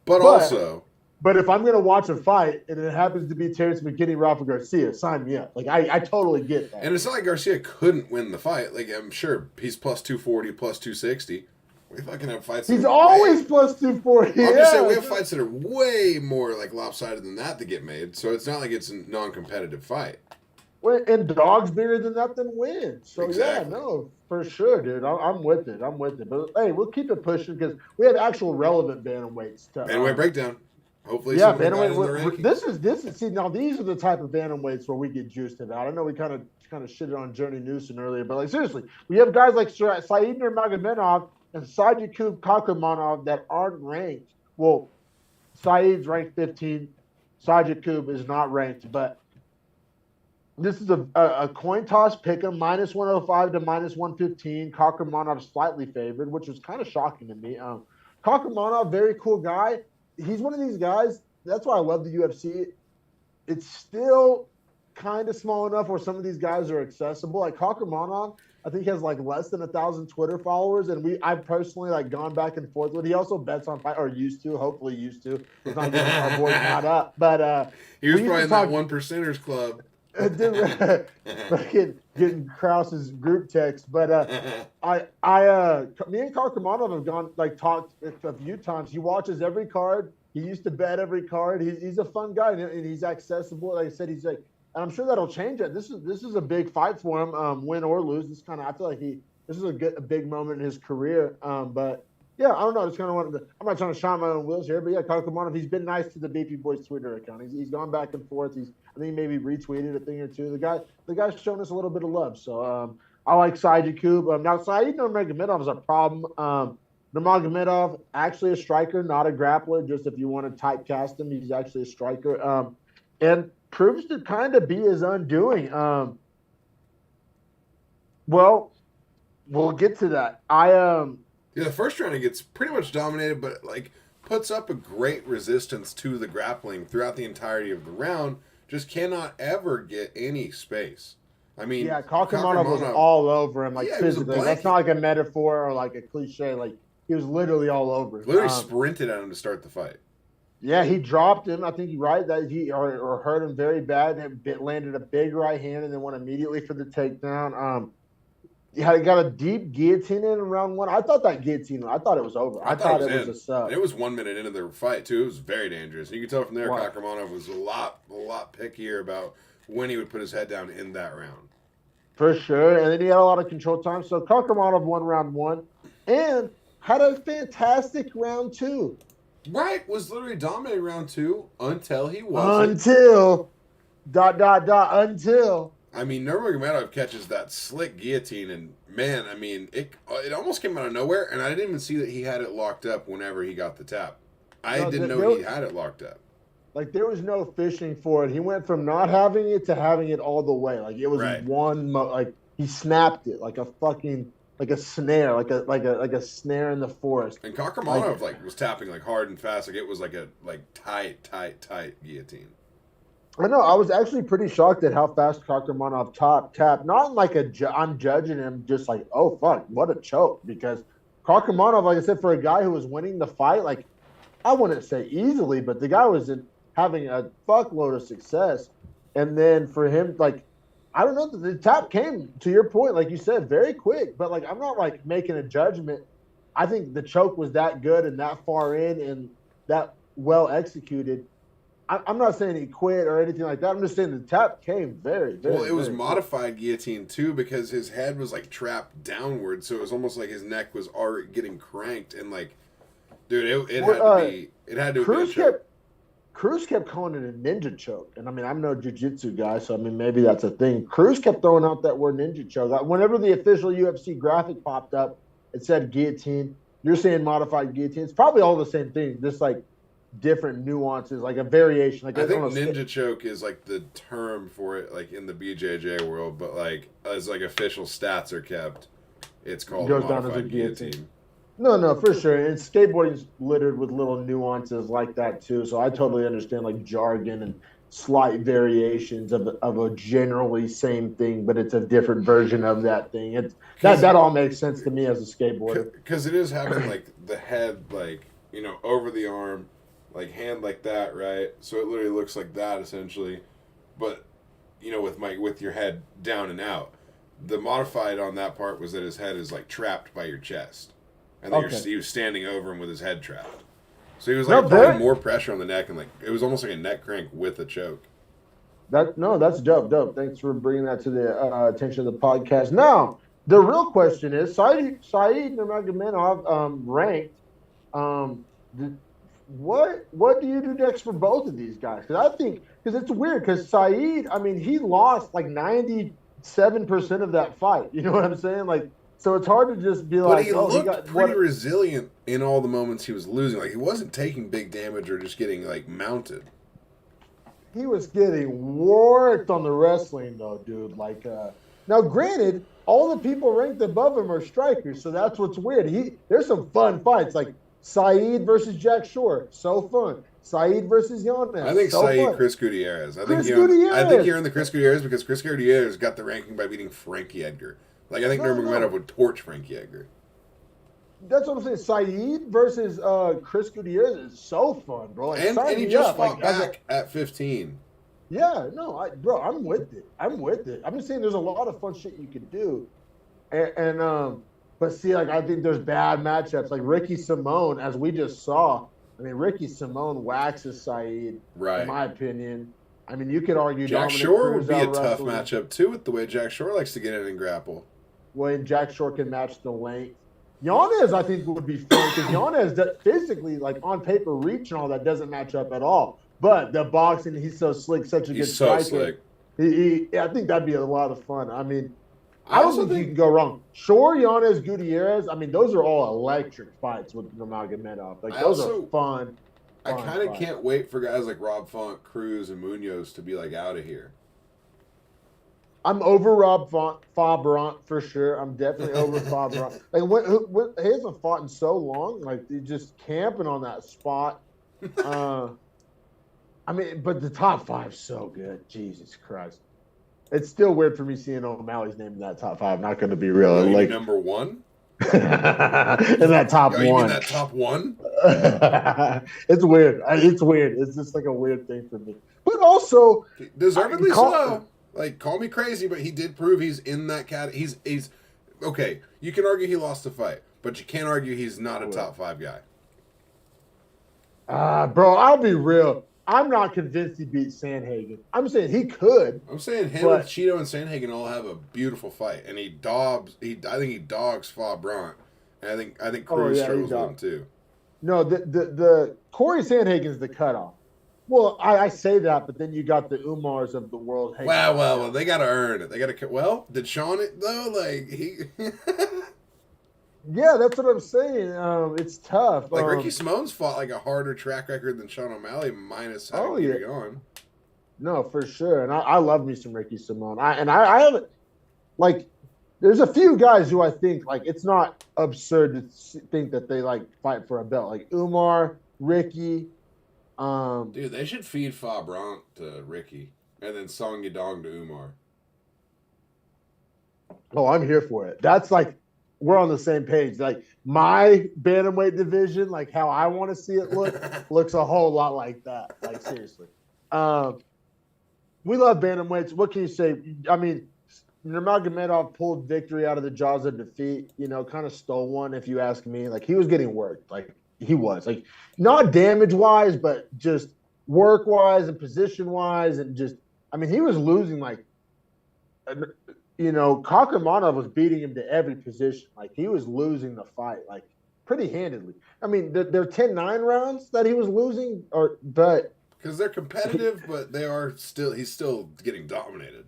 But but also, but if I'm gonna watch a fight and it happens to be Terrence McKinney, Rafa Garcia, sign me up. Like I totally get that. and it's not like Garcia couldn't win the fight. Like, I'm sure he's plus 240, plus 260. We fucking have fights that He's are always way. plus 240. I'm just saying we have Yeah. fights that are way more like lopsided than that to get made. So it's not like it's a non-competitive fight. And dogs bigger than that than wins. So yeah, Exactly. no, for sure, dude. I'm with it. I'm with it. But hey, we'll keep it pushing because we have actual relevant bantamweights to. Bantamweight breakdown. Hopefully, Yeah, someone got in the bantamweight. rankings. This is see now these are the type of bantamweights where we get juiced about. I know we kind of shitted on Journey Newson earlier, but like seriously, we have guys like Said Nurmagomedov and Sadykhov Kakhramonov that aren't ranked. Well, Saeed's ranked 15. Sadykhov is not ranked, but this is a coin toss pick 'em, minus 105 to minus 115. Kakhramonov slightly favored, which was kind of shocking to me. Kakhramonov, very cool guy. He's one of these guys. That's why I love the UFC. It's still kind of small enough where some of these guys are accessible. Like Kakhramonov, I think he has like less than 1,000 Twitter followers, and I've personally like gone back and forth with. He also bets on fight or used to, hopefully used to. He's not getting our boy caught up, but He was we used probably to in that talk. one percenters club. Fucking getting Krause's group text, but me and Kakhramonov have gone like talked a few times. He watches every card. He used to bet every card. He's a fun guy and he's accessible. Like I said, he's like, and I'm sure that'll change it. This is a big fight for him, win or lose. This kind of I feel like this is a big moment in his career. But yeah, I don't know. Just kind of wanted to. I'm not trying to shine my own wheels here, but yeah, Kakhramonov, he's been nice to the Beefy Boys Twitter account. He's gone back and forth. I think he maybe retweeted a thing or two. The guy's shown us a little bit of love. So I like Sadykhov. Now Saeed Nurmagomedov is a problem. Nurmagomedov actually a striker, not a grappler. Just if you want to typecast him, he's actually a striker. And proves to kind of be his undoing. Well, we'll get to that. Yeah, the first round he gets pretty much dominated, but like puts up a great resistance to the grappling throughout the entirety of the round. Just cannot ever get any space. I mean, yeah, Kakhramonov was all over him, like Yeah, he was a physically. That's not like a metaphor or like a cliche. Like he was literally all over him. literally sprinted at him to start the fight. Yeah, he dropped him. I think you're right that he or hurt him very bad. And landed a big right hand and then went immediately for the takedown. He got a deep guillotine in round one. I thought that guillotine. I thought it was over. I thought it was a sub. And it was 1 minute into the fight too. It was very dangerous. You could tell from there, Wow. Kakhramonov was a lot pickier about when he would put his head down in that round. For sure. And then he had a lot of control time. So Kakhramonov won round one and had a fantastic round two. Right, was literally dominating round two until he wasn't. Until until. I mean, Nurmagomedov catches that slick guillotine, and man, I mean, it almost came out of nowhere, and I didn't even see that he had it locked up whenever he got the tap. I didn't know he had it locked up. Like there was no fishing for it. He went from not having it to having it all the way. Like it was like he snapped it like a fucking like a snare, like a snare in the forest. And Kakhramonov was tapping like hard and fast, like it was like a tight guillotine. I know. I was actually pretty shocked at how fast Kakhramonov tapped. Not like I'm judging him, just like, oh fuck, what a choke. Because Kakhramonov, like I said, for a guy who was winning the fight, like I wouldn't say easily, but the guy was having a fuckload of success. And then for him, like, I don't know, the tap came to your point, like you said, very quick. But like, I'm not like making a judgment. I think the choke was that good and that far in and that well executed. I'm not saying he quit or anything like that. I'm just saying the tap came very, very. Well, it was very modified guillotine too because his head was like trapped downward, so it was almost like his neck was already getting cranked and like, dude, it had to be a choke. Cruz kept calling it a ninja choke, and I mean I'm no jiu-jitsu guy, so I mean maybe that's a thing. Cruz kept throwing out that word ninja choke. Whenever the official UFC graphic popped up, it said guillotine. You're saying modified guillotine. It's probably all the same thing, just like different nuances, like a variation. Like I think ninja choke is like the term for it, like in the BJJ world, but like as like official stats are kept, it's called a Goes down as a modified guillotine. guillotine. No, for sure. And skateboarding's littered with little nuances like that too. So I totally understand like jargon and slight variations of a generally same thing, but it's a different version of that thing. It's that all makes sense to me as a skateboarder. Because it is having like the head like over the arm, like hand like that, right? So it literally looks like that essentially, but with your head down and out. The modified on that part was that his head is like trapped by your chest, and then he was standing over him with his head trapped. So he was like putting more pressure on the neck, and like it was almost like a neck crank with a choke. That's dope. Thanks for bringing that to the attention of the podcast. Now, the real question is, Saeed Nurmagomedov ranked. What do you do next for both of these guys? Because it's weird because Saeed, I mean, he lost like 97% of that fight. You know what I'm saying? Like, so it's hard to just be like. But he looked pretty resilient in all the moments he was losing. Like he wasn't taking big damage or just getting like mounted. He was getting worked on the wrestling though, dude. Like, now granted, all the people ranked above him are strikers, so that's what's weird. There's some fun fights like Saeed versus Jack Shore, so fun. Saeed versus Yanez. I think Saeed, Chris Gutierrez. I think you're in the Chris Gutierrez because Chris Gutierrez got the ranking by beating Frankie Edgar. Like I think Nurmagomedov would torch Frankie Edgar. That's what I'm saying. Saeed versus Chris Gutierrez is so fun, bro. Like, and he just fought back at 15. Yeah, no, bro, I'm with it. I'm just saying there's a lot of fun shit you could do. But see, like, I think there's bad matchups. Like Ricky Simone, as we just saw. I mean, Ricky Simone waxes Saeed, in my opinion. I mean, you could argue Jack Shore would be a tough matchup, too, with the way Jack Shore likes to get in and grapple. When Jack Shore can match the length. Yanez, I think, would be fun because Yanez physically, like, on paper, reach and all that doesn't match up at all. But the boxing, he's so slick, such a good striker. He's so slick. I think that'd be a lot of fun. I mean, I don't think you can go wrong. Shore, Yanez, Gutierrez, I mean, those are all electric fights with Nurmagomedov. Like, those are fun. I kind of can't wait for guys like Rob Font, Cruz, and Munoz to be, like, out of here. I'm over Rob Fabrant for sure. I'm definitely over Fabrant. Like, he hasn't fought in so long. Like, he's just camping on that spot. I mean, but the top five's so good. Jesus Christ. It's still weird for me seeing O'Malley's name in that top five. Not going to be real. Like number one? In that top one. You mean that top one? It's weird. It's just like a weird thing for me. But also, deservedly so. Like, call me crazy, but he did prove he's in that category. He's okay. You can argue he lost the fight, but you can't argue he's not a top five guy. Bro, I'll be real. I'm not convinced he beat Sandhagen. I'm saying he could. I'm saying him and Cheeto and Sandhagen all have a beautiful fight, and I think he dogs Fabrant, and I think Cruz struggles with him too. No, the Corey Sandhagen's the cutoff. Well, I say that, but then you got the Umars of the world. Well, they got to earn it. They got to. Well, did Sean it though? Like he. Yeah, that's what I'm saying. It's tough. Like Ricky Simone's fought like a harder track record than Sean O'Malley, minus how he on. No, for sure, and I love me some Ricky Simone. I haven't like. There's a few guys who I think like it's not absurd to think that they like fight for a belt, like Umar, Ricky. Dude, they should feed Fabrant to Ricky and then Song Yadong to Umar. Oh, I'm here for it. That's like. We're on the same page. Like my bantamweight division, like how I want to see it looks a whole lot like that. Like seriously, we love bantamweights. What can you say? I mean, Nurmagomedov pulled victory out of the jaws of defeat. You know, kind of stole one, if you ask me. Like he was getting worked. Like he was like not damage wise, but just work wise and position wise, and just I mean, he was losing like. You know, Kakramanov was beating him to every position. Like, he was losing the fight, like, pretty handedly. I mean, they're 10-9 rounds that he was losing, but... Because they're competitive, but he's still getting dominated.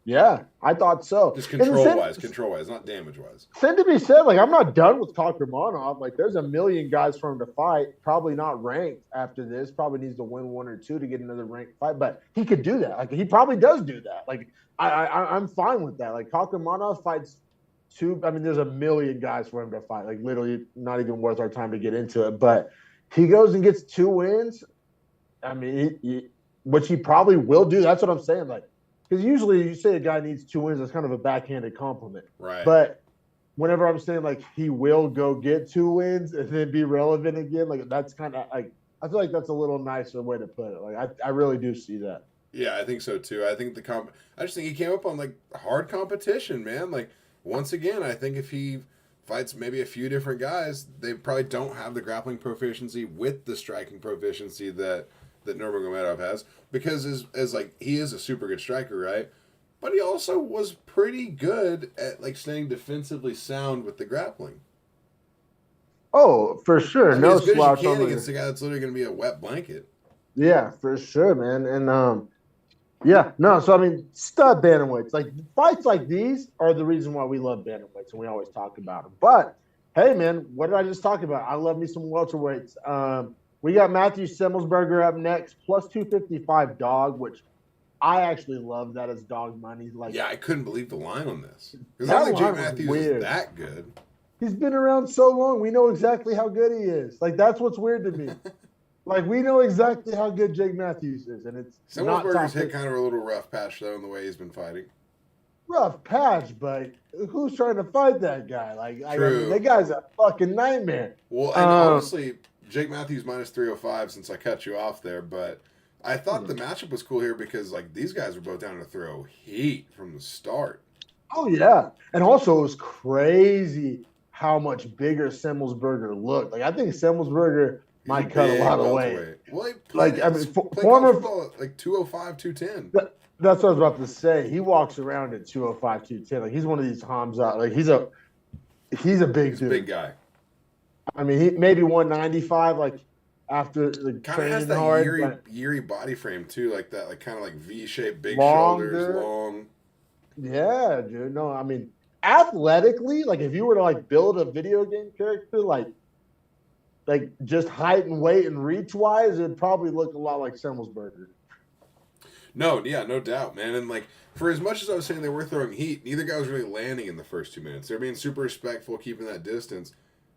Yeah, I thought so. Just control-wise, not damage-wise. Said to be said, like, I'm not done with Kakramanov. Like, there's a million guys for him to fight, probably not ranked after this. Probably needs to win one or two to get another ranked fight, but he could do that. Like, he probably does do that. Like, I'm fine with that. Like, Kakramanov fights I mean, there's a million guys for him to fight. Like literally, not even worth our time to get into it. But he goes and gets 2 wins. I mean, which he probably will do. That's what I'm saying. Like, because usually you say a guy needs 2 wins, that's kind of a backhanded compliment. Right. But whenever I'm saying like he will go get 2 wins and then be relevant again, like that's kind of like I feel like that's a little nicer way to put it. Like I really do see that. Yeah, I think so too. I think I just think he came up on like hard competition, man. Like once again, I think if he fights maybe a few different guys, they probably don't have the grappling proficiency with the striking proficiency that Nurmagomedov has, because as like he is a super good striker, right? But he also was pretty good at like staying defensively sound with the grappling. Oh, for sure. I mean, No as good as slouch you on can the. against a guy that's literally going to be a wet blanket. Yeah, for sure, man. And yeah, no. So I mean, stud bantamweights, like fights like these are the reason why we love bantamweights, and we always talk about them. But hey, man, what did I just talk about? I love me some welterweights. We got Matthew Semmelsberger up next, plus 255 dog, which I actually love that as dog money. Like, yeah, I couldn't believe the line on this because I don't think Jake Matthews is that good. He's been around so long, we know exactly how good he is. Like that's what's weird to me. Like we know exactly how good Jake Matthews is, and it's Semmelsberger's hit kind of a little rough patch though in the way he's been fighting. Rough patch, but who's trying to fight that guy? Like, True. I mean, that guy's a fucking nightmare. Well, and honestly, Jake Matthews minus 305 since I cut you off there, but I thought the matchup was cool here because like these guys were both down to throw heat from the start. Oh yeah, and also it was crazy how much bigger Semmelsberger looked. Like I think Semmelsberger might cut a lot of weight. Well, he played, like I mean, former football like 205, 210. That's what I was about to say. He walks around at 205, 210. Like he's one of these Hamza. Like he's a big dude. Big guy. I mean, he maybe 195. Like after the kind of has that hard, eerie body frame too, like that, like kind of like V-shaped, big shoulders, long. Yeah, dude. No, I mean, athletically, like if you were to like build a video game character, like just height and weight and reach wise, it'd probably look a lot like Semmelsberger. No, yeah, no doubt, man. And like for as much as I was saying they were throwing heat, neither guy was really landing in the first 2 minutes. They're being super respectful, keeping that distance.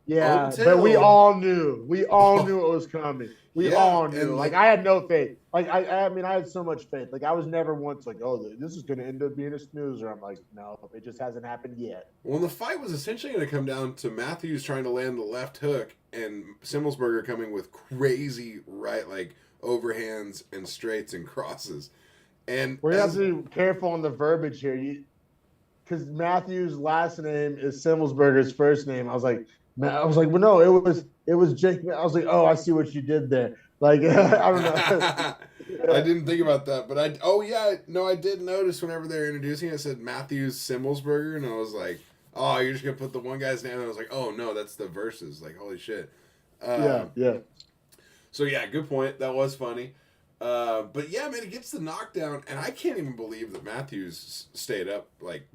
Yeah, but we all knew. We all knew it was coming. We all knew. Like I had no faith. Like I mean, I had so much faith. Like I was never once like, oh, this is going to end up being a snoozer. I'm like, no, it just hasn't happened yet. Well, the fight was essentially going to come down to Matthews trying to land the left hook and Semmelsberger coming with crazy right leg overhands and straights and crosses. And we're gonna have to be careful on the verbiage here, because Matthews' last name is Semmelsberger's first name. I was like, well, no, it was Jake. I was like, oh, I see what you did there. Like, I don't know. I didn't think about that, but I did notice whenever they were introducing it said Matthews Semmelsberger, and I was like, oh, you're just gonna put the one guy's name. And I was like, oh no, that's the verses. Like, holy shit. Yeah. So yeah, good point. That was funny. But yeah, man, it gets the knockdown, and I can't even believe that Matthews stayed up, like,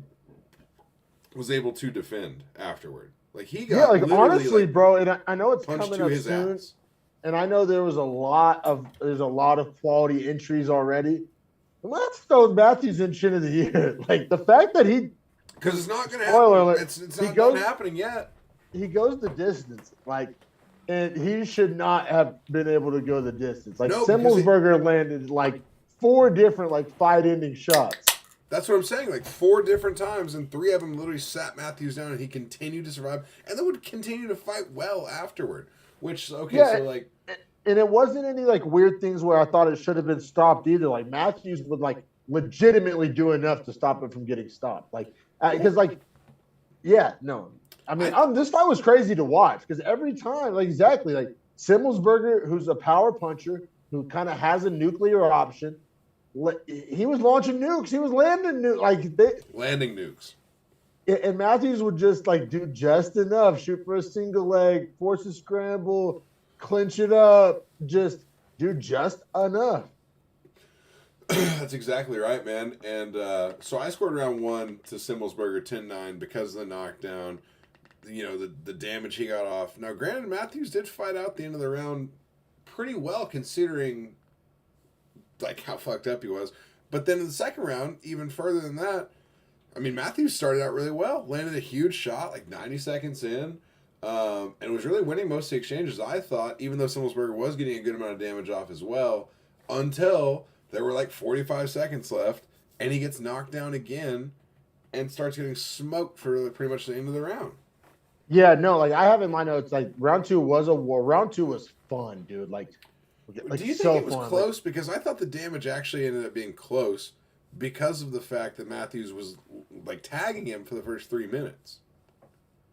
was able to defend afterward. Like he got honestly, bro, and I know it's coming up soon, ass. And I know there's a lot of quality entries already. Let's throw Matthews in chin of the year. Like the fact that because it's not going to happen. It's not happening yet. He goes the distance, like. And he should not have been able to go the distance. Like Semmelsberger landed like 4 different like fight-ending shots. That's what I'm saying. Like 4 different times, and 3 of them literally sat Matthews down, and he continued to survive, and then would continue to fight well afterward. Which so like, and it wasn't any like weird things where I thought it should have been stopped either. Like Matthews would like legitimately do enough to stop it from getting stopped. Like because I mean, this fight was crazy to watch because every time, like Semmelsberger, who's a power puncher, who kind of has a nuclear option, he was launching nukes. He was landing landing nukes. And Matthews would just like do just enough, shoot for a single leg, force a scramble, clinch it up, just do just enough. That's exactly right, man. And so I scored round 1 to Semmelsberger 10-9 because of the knockdown. You know, the damage he got off. Now, granted, Matthews did fight out the end of the round pretty well considering like how fucked up he was. But then in the second round, even further than that, I mean, Matthews started out really well, landed a huge shot like 90 seconds in, and was really winning most of the exchanges, I thought, even though Semelsberger was getting a good amount of damage off as well, until there were like 45 seconds left, and he gets knocked down again and starts getting smoked for pretty much the end of the round. Yeah, no, like I have in my notes, like round 2 was a war. Round 2 was fun, dude. Like do you think so it was fun. close? Because I thought the damage actually ended up being close because of the fact that Matthews was like tagging him for the first 3 minutes.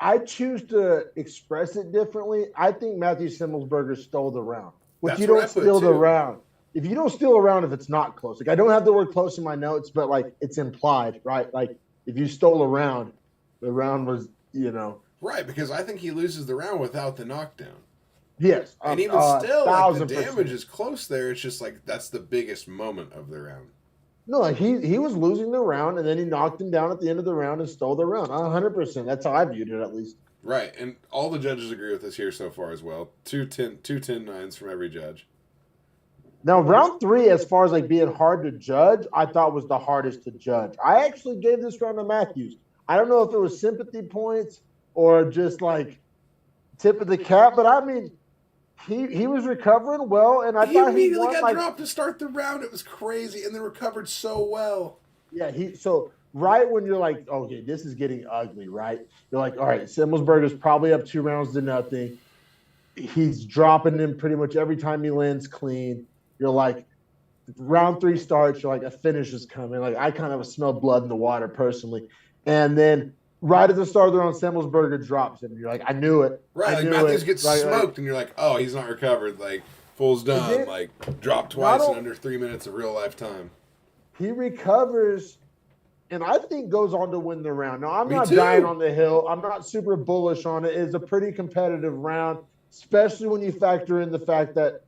I choose to express it differently. I think Matthew Semelsberger stole the round. Which you don't steal the round. If you don't steal a round, if it's not close, like I don't have the word close in my notes, but like it's implied, right? Like if you stole a round, the round was, right, because I think he loses the round without the knockdown. Yes, and even still, like the damage is close there. It's just like that's the biggest moment of the round. No, like he was losing the round, and then he knocked him down at the end of the round and stole the round. 100%. That's how I viewed it, at least. Right, and all the judges agree with us here so far as well. Two 10-9s from every judge. Now, round 3, as far as like being hard to judge, I thought was the hardest to judge. I actually gave this round to Matthews. I don't know if it was sympathy points or just like tip of the cap, but I mean, he was recovering well, and I thought he immediately got dropped to start the round. It was crazy, and then recovered so well. Yeah, so right when you're like, okay, this is getting ugly, right? You're like, all right, Semelsberger's probably up 2-0. He's dropping him pretty much every time he lands clean. You're like, round 3 starts, you're like, a finish is coming. Like, I kind of smelled blood in the water personally. And then right at the start of the round, Semelsberger drops him. You're like, I knew it. Right, like Matthews gets smoked, and you're like, oh, he's not recovered. Like, fool's done. Like, dropped twice in under 3 minutes of real life time. He recovers, and I think goes on to win the round. Now, I'm not dying on the hill. I'm not super bullish on it. It's a pretty competitive round, especially when you factor in the fact that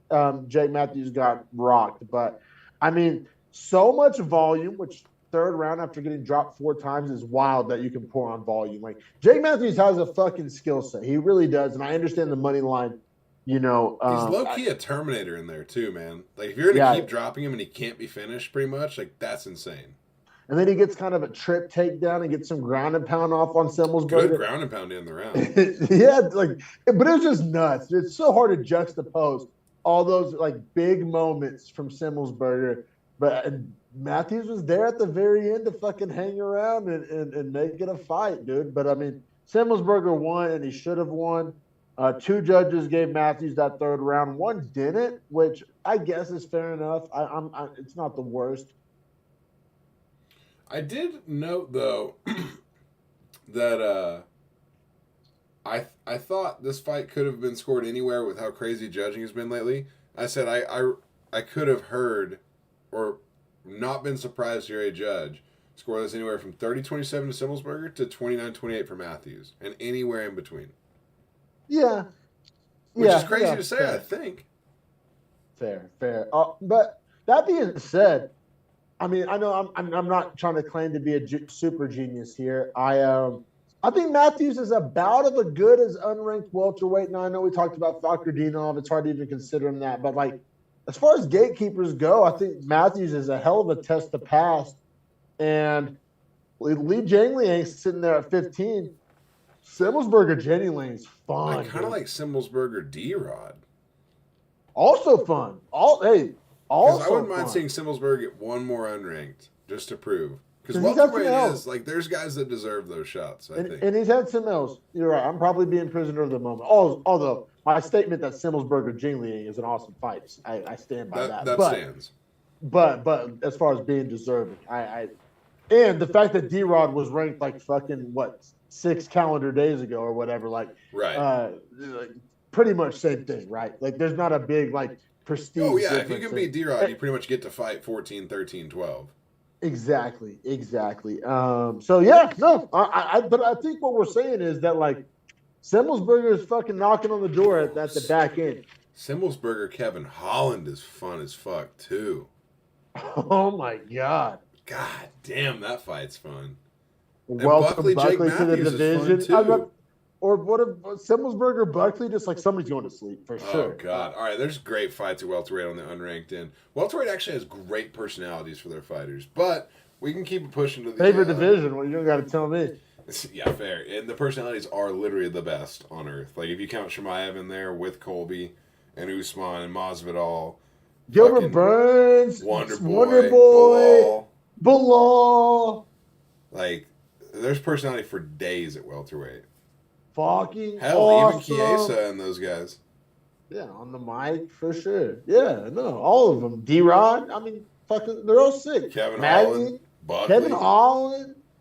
Jake Matthews got rocked. But, I mean, so much volume, which third round after getting dropped 4 times is wild that you can pour on volume. Like, Jake Matthews has a fucking skill set. He really does, and I understand the money line. He's low-key a Terminator in there, too, man. Like, if you're going to keep dropping him and he can't be finished, pretty much, like, that's insane. And then he gets kind of a trip takedown and gets some ground and pound off on Semelsberger. Good ground and pound in the round. Yeah, but it was just nuts. It's so hard to juxtapose all those, like, big moments from Semelsberger. But Matthews was there at the very end to fucking hang around and make it a fight, dude. But, I mean, Semelsberger won, and he should have won. 2 judges gave Matthews that third round. 1 didn't, which I guess is fair enough. It's not the worst. I did note, though, that I thought this fight could have been scored anywhere with how crazy judging has been lately. I said I could have heard or not been surprised to hear a judge score this anywhere from 30-27 to Semelsberger to 29-28 for Matthews, and anywhere in between. Yeah. Which is crazy to say, fair. I think. Fair. But that being said, I mean, I know I'm not trying to claim to be a super genius here. I think Matthews is about as good as unranked welterweight. Now, I know we talked about Fakrdinov. It's hard to even consider him that. But, like, as far as gatekeepers go, I think Matthews is a hell of a test to pass. And Li Jingliang's sitting there at 15. Semelsberger Jingliang's fun. I kind of like Semelsberger D-Rod. Also fun. Also I wouldn't mind seeing Semelsberger get one more unranked just to prove. Because welterweight is, like, there's guys that deserve those shots, I think. And he's had some else. You're right. I'm probably being prisoner of the moment. Although, my statement that Semelsberger Jingliang is an awesome fight, I stand by that. That stands. But as far as being deserving, and the fact that D-Rod was ranked, like, fucking, 6 calendar days ago or whatever, like, right. Pretty much same thing, right? Like, there's not a big, like, prestige. Oh, yeah. If you can beat D-Rod, you pretty much get to fight 14, 13, 12. Exactly. So, yeah, no. But I think what we're saying is that, like, Semelsberger is fucking knocking on the door at the back end. Semelsberger Kevin Holland is fun as fuck, too. Oh, my God. God damn, that fight's fun. Welcome Buckley to the division. Or what if Semelsberger Buckley, just like somebody's going to sleep for sure. Oh, God. All right, there's great fights at welterweight on the unranked end. Welterweight actually has great personalities for their fighters, but We can keep it pushing to the Favorite division? Well, you don't got to tell me. Yeah, fair. And the personalities are literally the best on earth. Like, if you count Shemaev in there with Colby and Usman and Masvidal, Gilbert Burns, Wonder Boy, Bilal. Like, there's personality for days at welterweight. Fucking hell, awesome. Even Chiesa and those guys. Yeah, on the mic for sure. Yeah, no, all of them. D-Rod, I mean, fucking, they're all sick. Kevin Holland,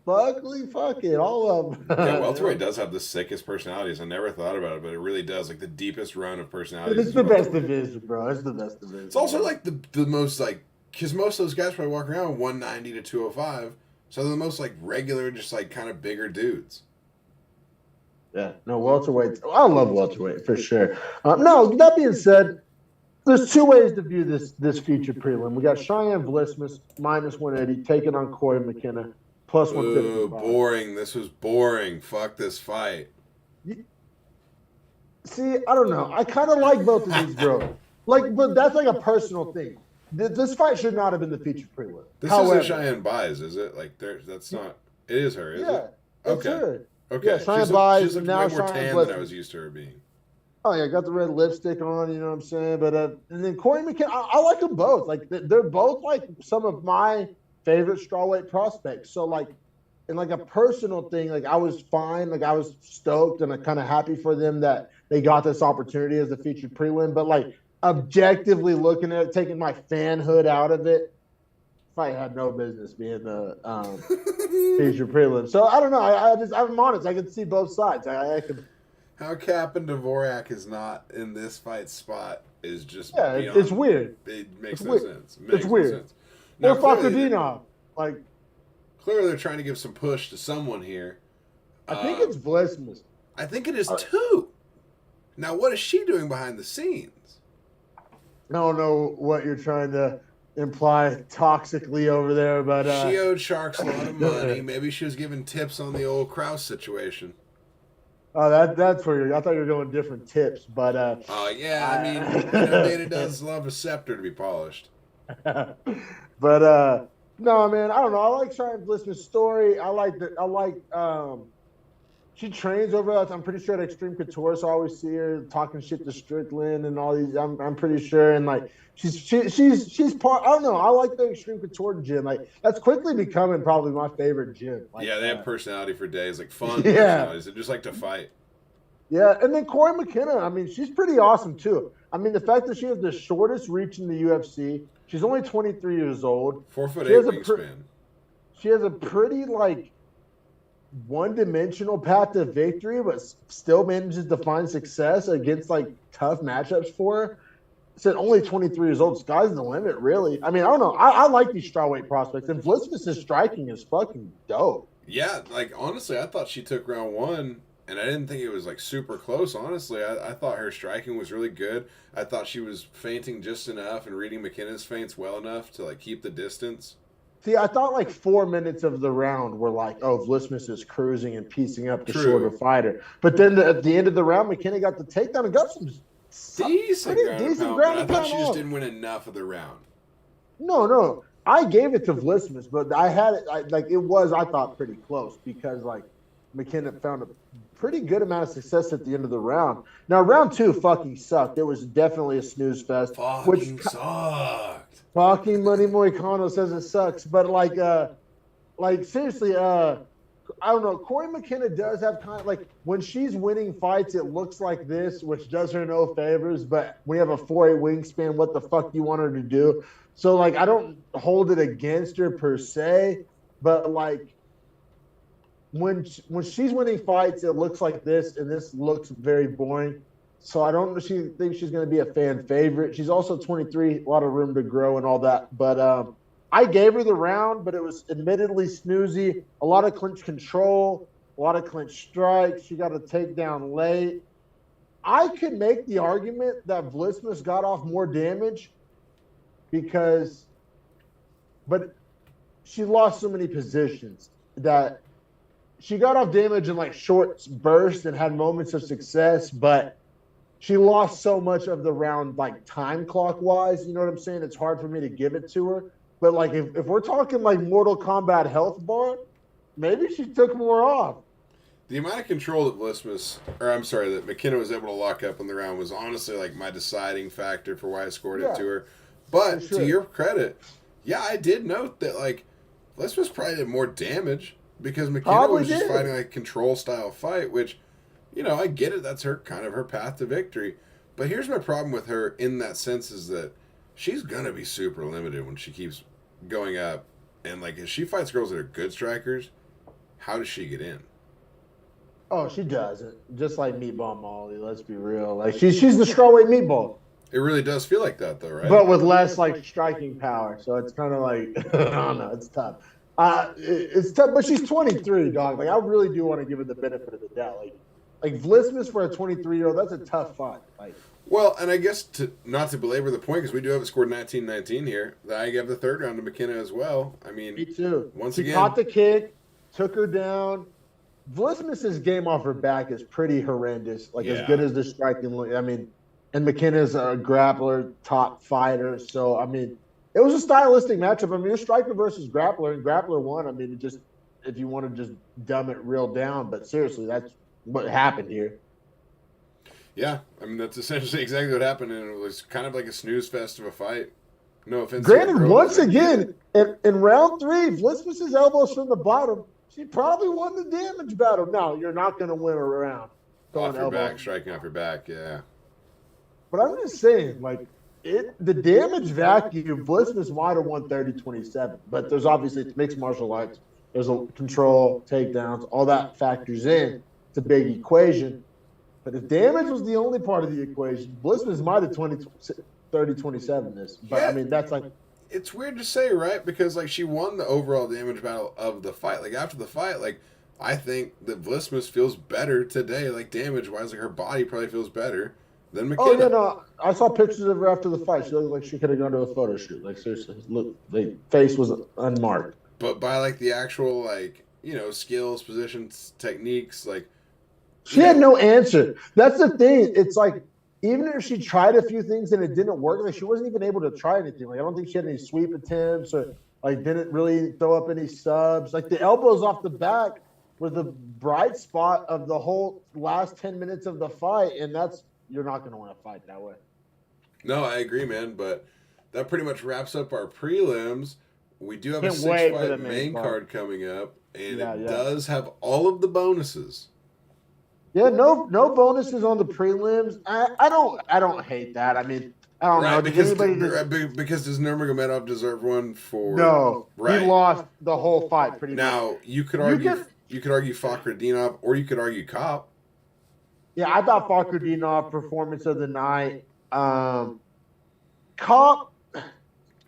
Buckley, fuck it, all of them. Yeah, welterweight does have the sickest personalities. I never thought about it, but it really does. Like the deepest run of personalities. It's the best division, bro. It's the best division. It's also like the most like, because most of those guys probably walk around 190 to 205, so they're the most like regular, just like kind of bigger dudes. Yeah, no, welterweight. I love welterweight for sure. No, that being said, there's two ways to view this feature prelim. We got Cheyenne Vlismas minus 180 taking on Corey McKenna plus 150. Ooh, boring. This was boring. Fuck this fight. See, I don't know. I kind of like both of these girls. Like, but that's like a personal thing. This fight should not have been the feature prelim. This isn't Cheyenne Buys, is it? Like, that's not. It is her, is it? It's her. Okay. Yeah, Cheyenne Buys. She's now way more tan than I was used to her being. Oh yeah, got the red lipstick on. You know what I'm saying? But and then Corey McKenna, I like them both. Like they're both like some of my favorite strawweight prospects. So like, in like a personal thing, like I was fine. Like I was stoked and kind of happy for them that they got this opportunity as a featured prelim. But like objectively looking at it, taking my fanhood out of it, fight had no business being the featured prelim. So I don't know. I'm honest. I can see both sides. I can. How Cap and Dvorak is not in this fight spot is just it's weird. It makes no sense. It's weird. Or Fakadinov. Like clearly they're trying to give some push to someone here. I think it's Vlismas. I think it is too. Now what is she doing behind the scenes? I don't know what you're trying to imply toxically over there, but she owed Sharks a lot of money. Maybe she was giving tips on the old Krause situation. Oh, that's where I thought you were doing different tips, but yeah, I mean, Dana does love a scepter to be polished. But no, man, I don't know. I like Cheyenne Vlismas' story. I like she trains over us. I'm pretty sure at Extreme Couture, so I always see her talking shit to Strickland and all these. I'm pretty sure, and like she's part. I don't know. I like the Extreme Couture gym. Like that's quickly becoming probably my favorite gym. Like, yeah, they have personality for days, like fun personalities. They just like to fight. Yeah, and then Corey McKenna. I mean, she's pretty awesome too. I mean, the fact that she has the shortest reach in the UFC. She's only 23 years old. 4'8" wingspan. She has a pretty like one-dimensional path to victory, but still manages to find success against like tough matchups for her. Said only 23 years old. Sky's the limit, really. I mean, I don't know. I like these strawweight prospects, and Vlismas' striking is fucking dope. Yeah, like honestly, I thought she took round one, and I didn't think it was like super close. Honestly, I thought her striking was really good. I thought she was feinting just enough and reading McKenna's feints well enough to like keep the distance. See, I thought like 4 minutes of the round were like, oh, Vlismas is cruising and piecing up the shorter fighter. But then at the end of the round, McKenna got the takedown and got some decent ground and pound. I thought she just didn't win enough of the round. No. I gave it to Vlismas, but I had it I thought, pretty close because like McKenna found a pretty good amount of success at the end of the round. Now, round two fucking sucked. It was definitely a snooze fest. Sucked. Fucking Money Moicano says it sucks, but like seriously, I don't know. Corey McKenna does have kind of like when she's winning fights, it looks like this, which does her no favors. But when you have a 4'8" wingspan, what the fuck do you want her to do? So like, I don't hold it against her per se, but like when she's winning fights, it looks like this, and this looks very boring. So I don't think she's going to be a fan favorite. She's also 23, a lot of room to grow and all that. But I gave her the round, but it was admittedly snoozy. A lot of clinch control, a lot of clinch strikes. She got a takedown late. I could make the argument that Vlismas got off more damage but she lost so many positions that she got off damage in like short bursts and had moments of success, but she lost so much of the round, like time clock wise. You know what I'm saying? It's hard for me to give it to her. But like if we're talking like Mortal Kombat health bar, maybe she took more off. The amount of control that McKenna was able to lock up in the round was honestly like my deciding factor for why I scored it to her. But to your credit, yeah, I did note that like Vlismas probably did more damage because McKenna was just fighting like a control style fight, which, I get it. That's her path to victory. But here's my problem with her in that sense is that she's gonna be super limited when she keeps going up, and like if she fights girls that are good strikers, how does she get in? Oh, she doesn't. Just like Meatball Molly, let's be real. Like she's the strawweight meatball. It really does feel like that though, right? But with less like striking power. So it's kind of like I don't know, it's tough. It's tough, but she's 23, dog. Like I really do want to give her the benefit of the doubt. Like Vlismas for a 23-year-old, that's a tough fight. Like, well, and I guess not to belabor the point because we do have it scored 19-19 here. I gave the third round to McKenna as well. I mean, me too. She caught the kick, took her down. Vlismas's game off her back is pretty horrendous. Like as good as the striking look. I mean, and McKenna's a grappler, top fighter. So I mean, it was a stylistic matchup. I mean, it's striker versus grappler, and grappler won. I mean, just if you want to just dumb it real down, but seriously, that's what happened here. Yeah, I mean that's essentially exactly what happened, and it was kind of like a snooze fest of a fight. No offense. Granted, once again, in round 3, Vlismas's elbows from the bottom. She probably won the damage battle. No, you're not going to win a round. Off your back, striking off your back, yeah. But I'm just saying, like, the damage vacuum, Vlismas might have won 30-27. But there's obviously, it's mixed martial arts. There's a control, takedowns, all that factors in. It's a big equation. But if damage was the only part of the equation, Vlismas might have 30-27 this. But, I mean, that's like... It's weird to say, right? Because like she won the overall damage battle of the fight. Like after the fight, like I think that Vlismas feels better today, like damage wise. Like her body probably feels better than McKenna. Oh yeah, no, I saw pictures of her after the fight. She looked like she could have gone to a photo shoot. Like seriously, look, the face was unmarked. But by like the actual like skills, positions, techniques, like she had no answer. That's the thing. It's like. Even if she tried a few things and it didn't work, like she wasn't even able to try anything. Like I don't think she had any sweep attempts or like didn't really throw up any subs. Like the elbows off the back were the bright spot of the whole last 10 minutes of the fight, and you're not going to win a fight that way. No, I agree, man. But that pretty much wraps up our prelims. We do have a 6-fight main card coming up, and it does have all of the bonuses. Yeah, no bonuses on the prelims. I don't hate that. I mean, I don't know. Because does Nurmagomedov deserve one for? No, he lost the whole fight pretty much. Now you could argue Fakhretdinov, or you could argue Kopp. Yeah, I thought Fakhretdinov performance of the night. Kopp,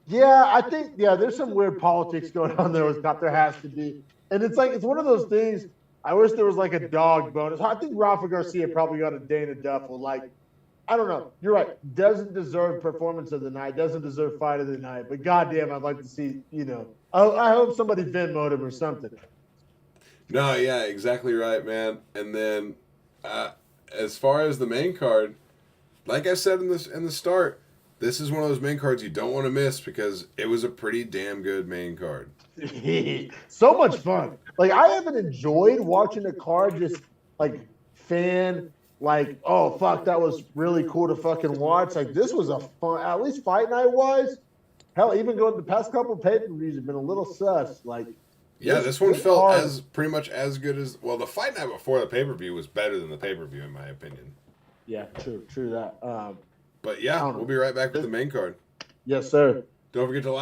yeah, I think there's some weird politics going on there with Kopp. There has to be, and it's one of those things. I wish there was like a dog bonus. I think Rafa Garcia probably got a Dana Duffel. Like, I don't know. You're right. Doesn't deserve performance of the night. Doesn't deserve fight of the night. But goddamn, I'd like to see. I hope somebody Venmo'd him or something. No, yeah, exactly right, man. And then, as far as the main card, like I said in the start, this is one of those main cards you don't want to miss because it was a pretty damn good main card. So much fun. Like I haven't enjoyed watching a card just like oh fuck, that was really cool to fucking watch. Like this was a fun, at least fight night wise. Hell, even going the past couple pay-per-views have been a little sus. Like this one felt as pretty much as good as the fight night before the pay-per-view was better than the pay-per-view in my opinion. Yeah, true that. But yeah, we'll be right back with the main card. Yes, sir. Don't forget to like.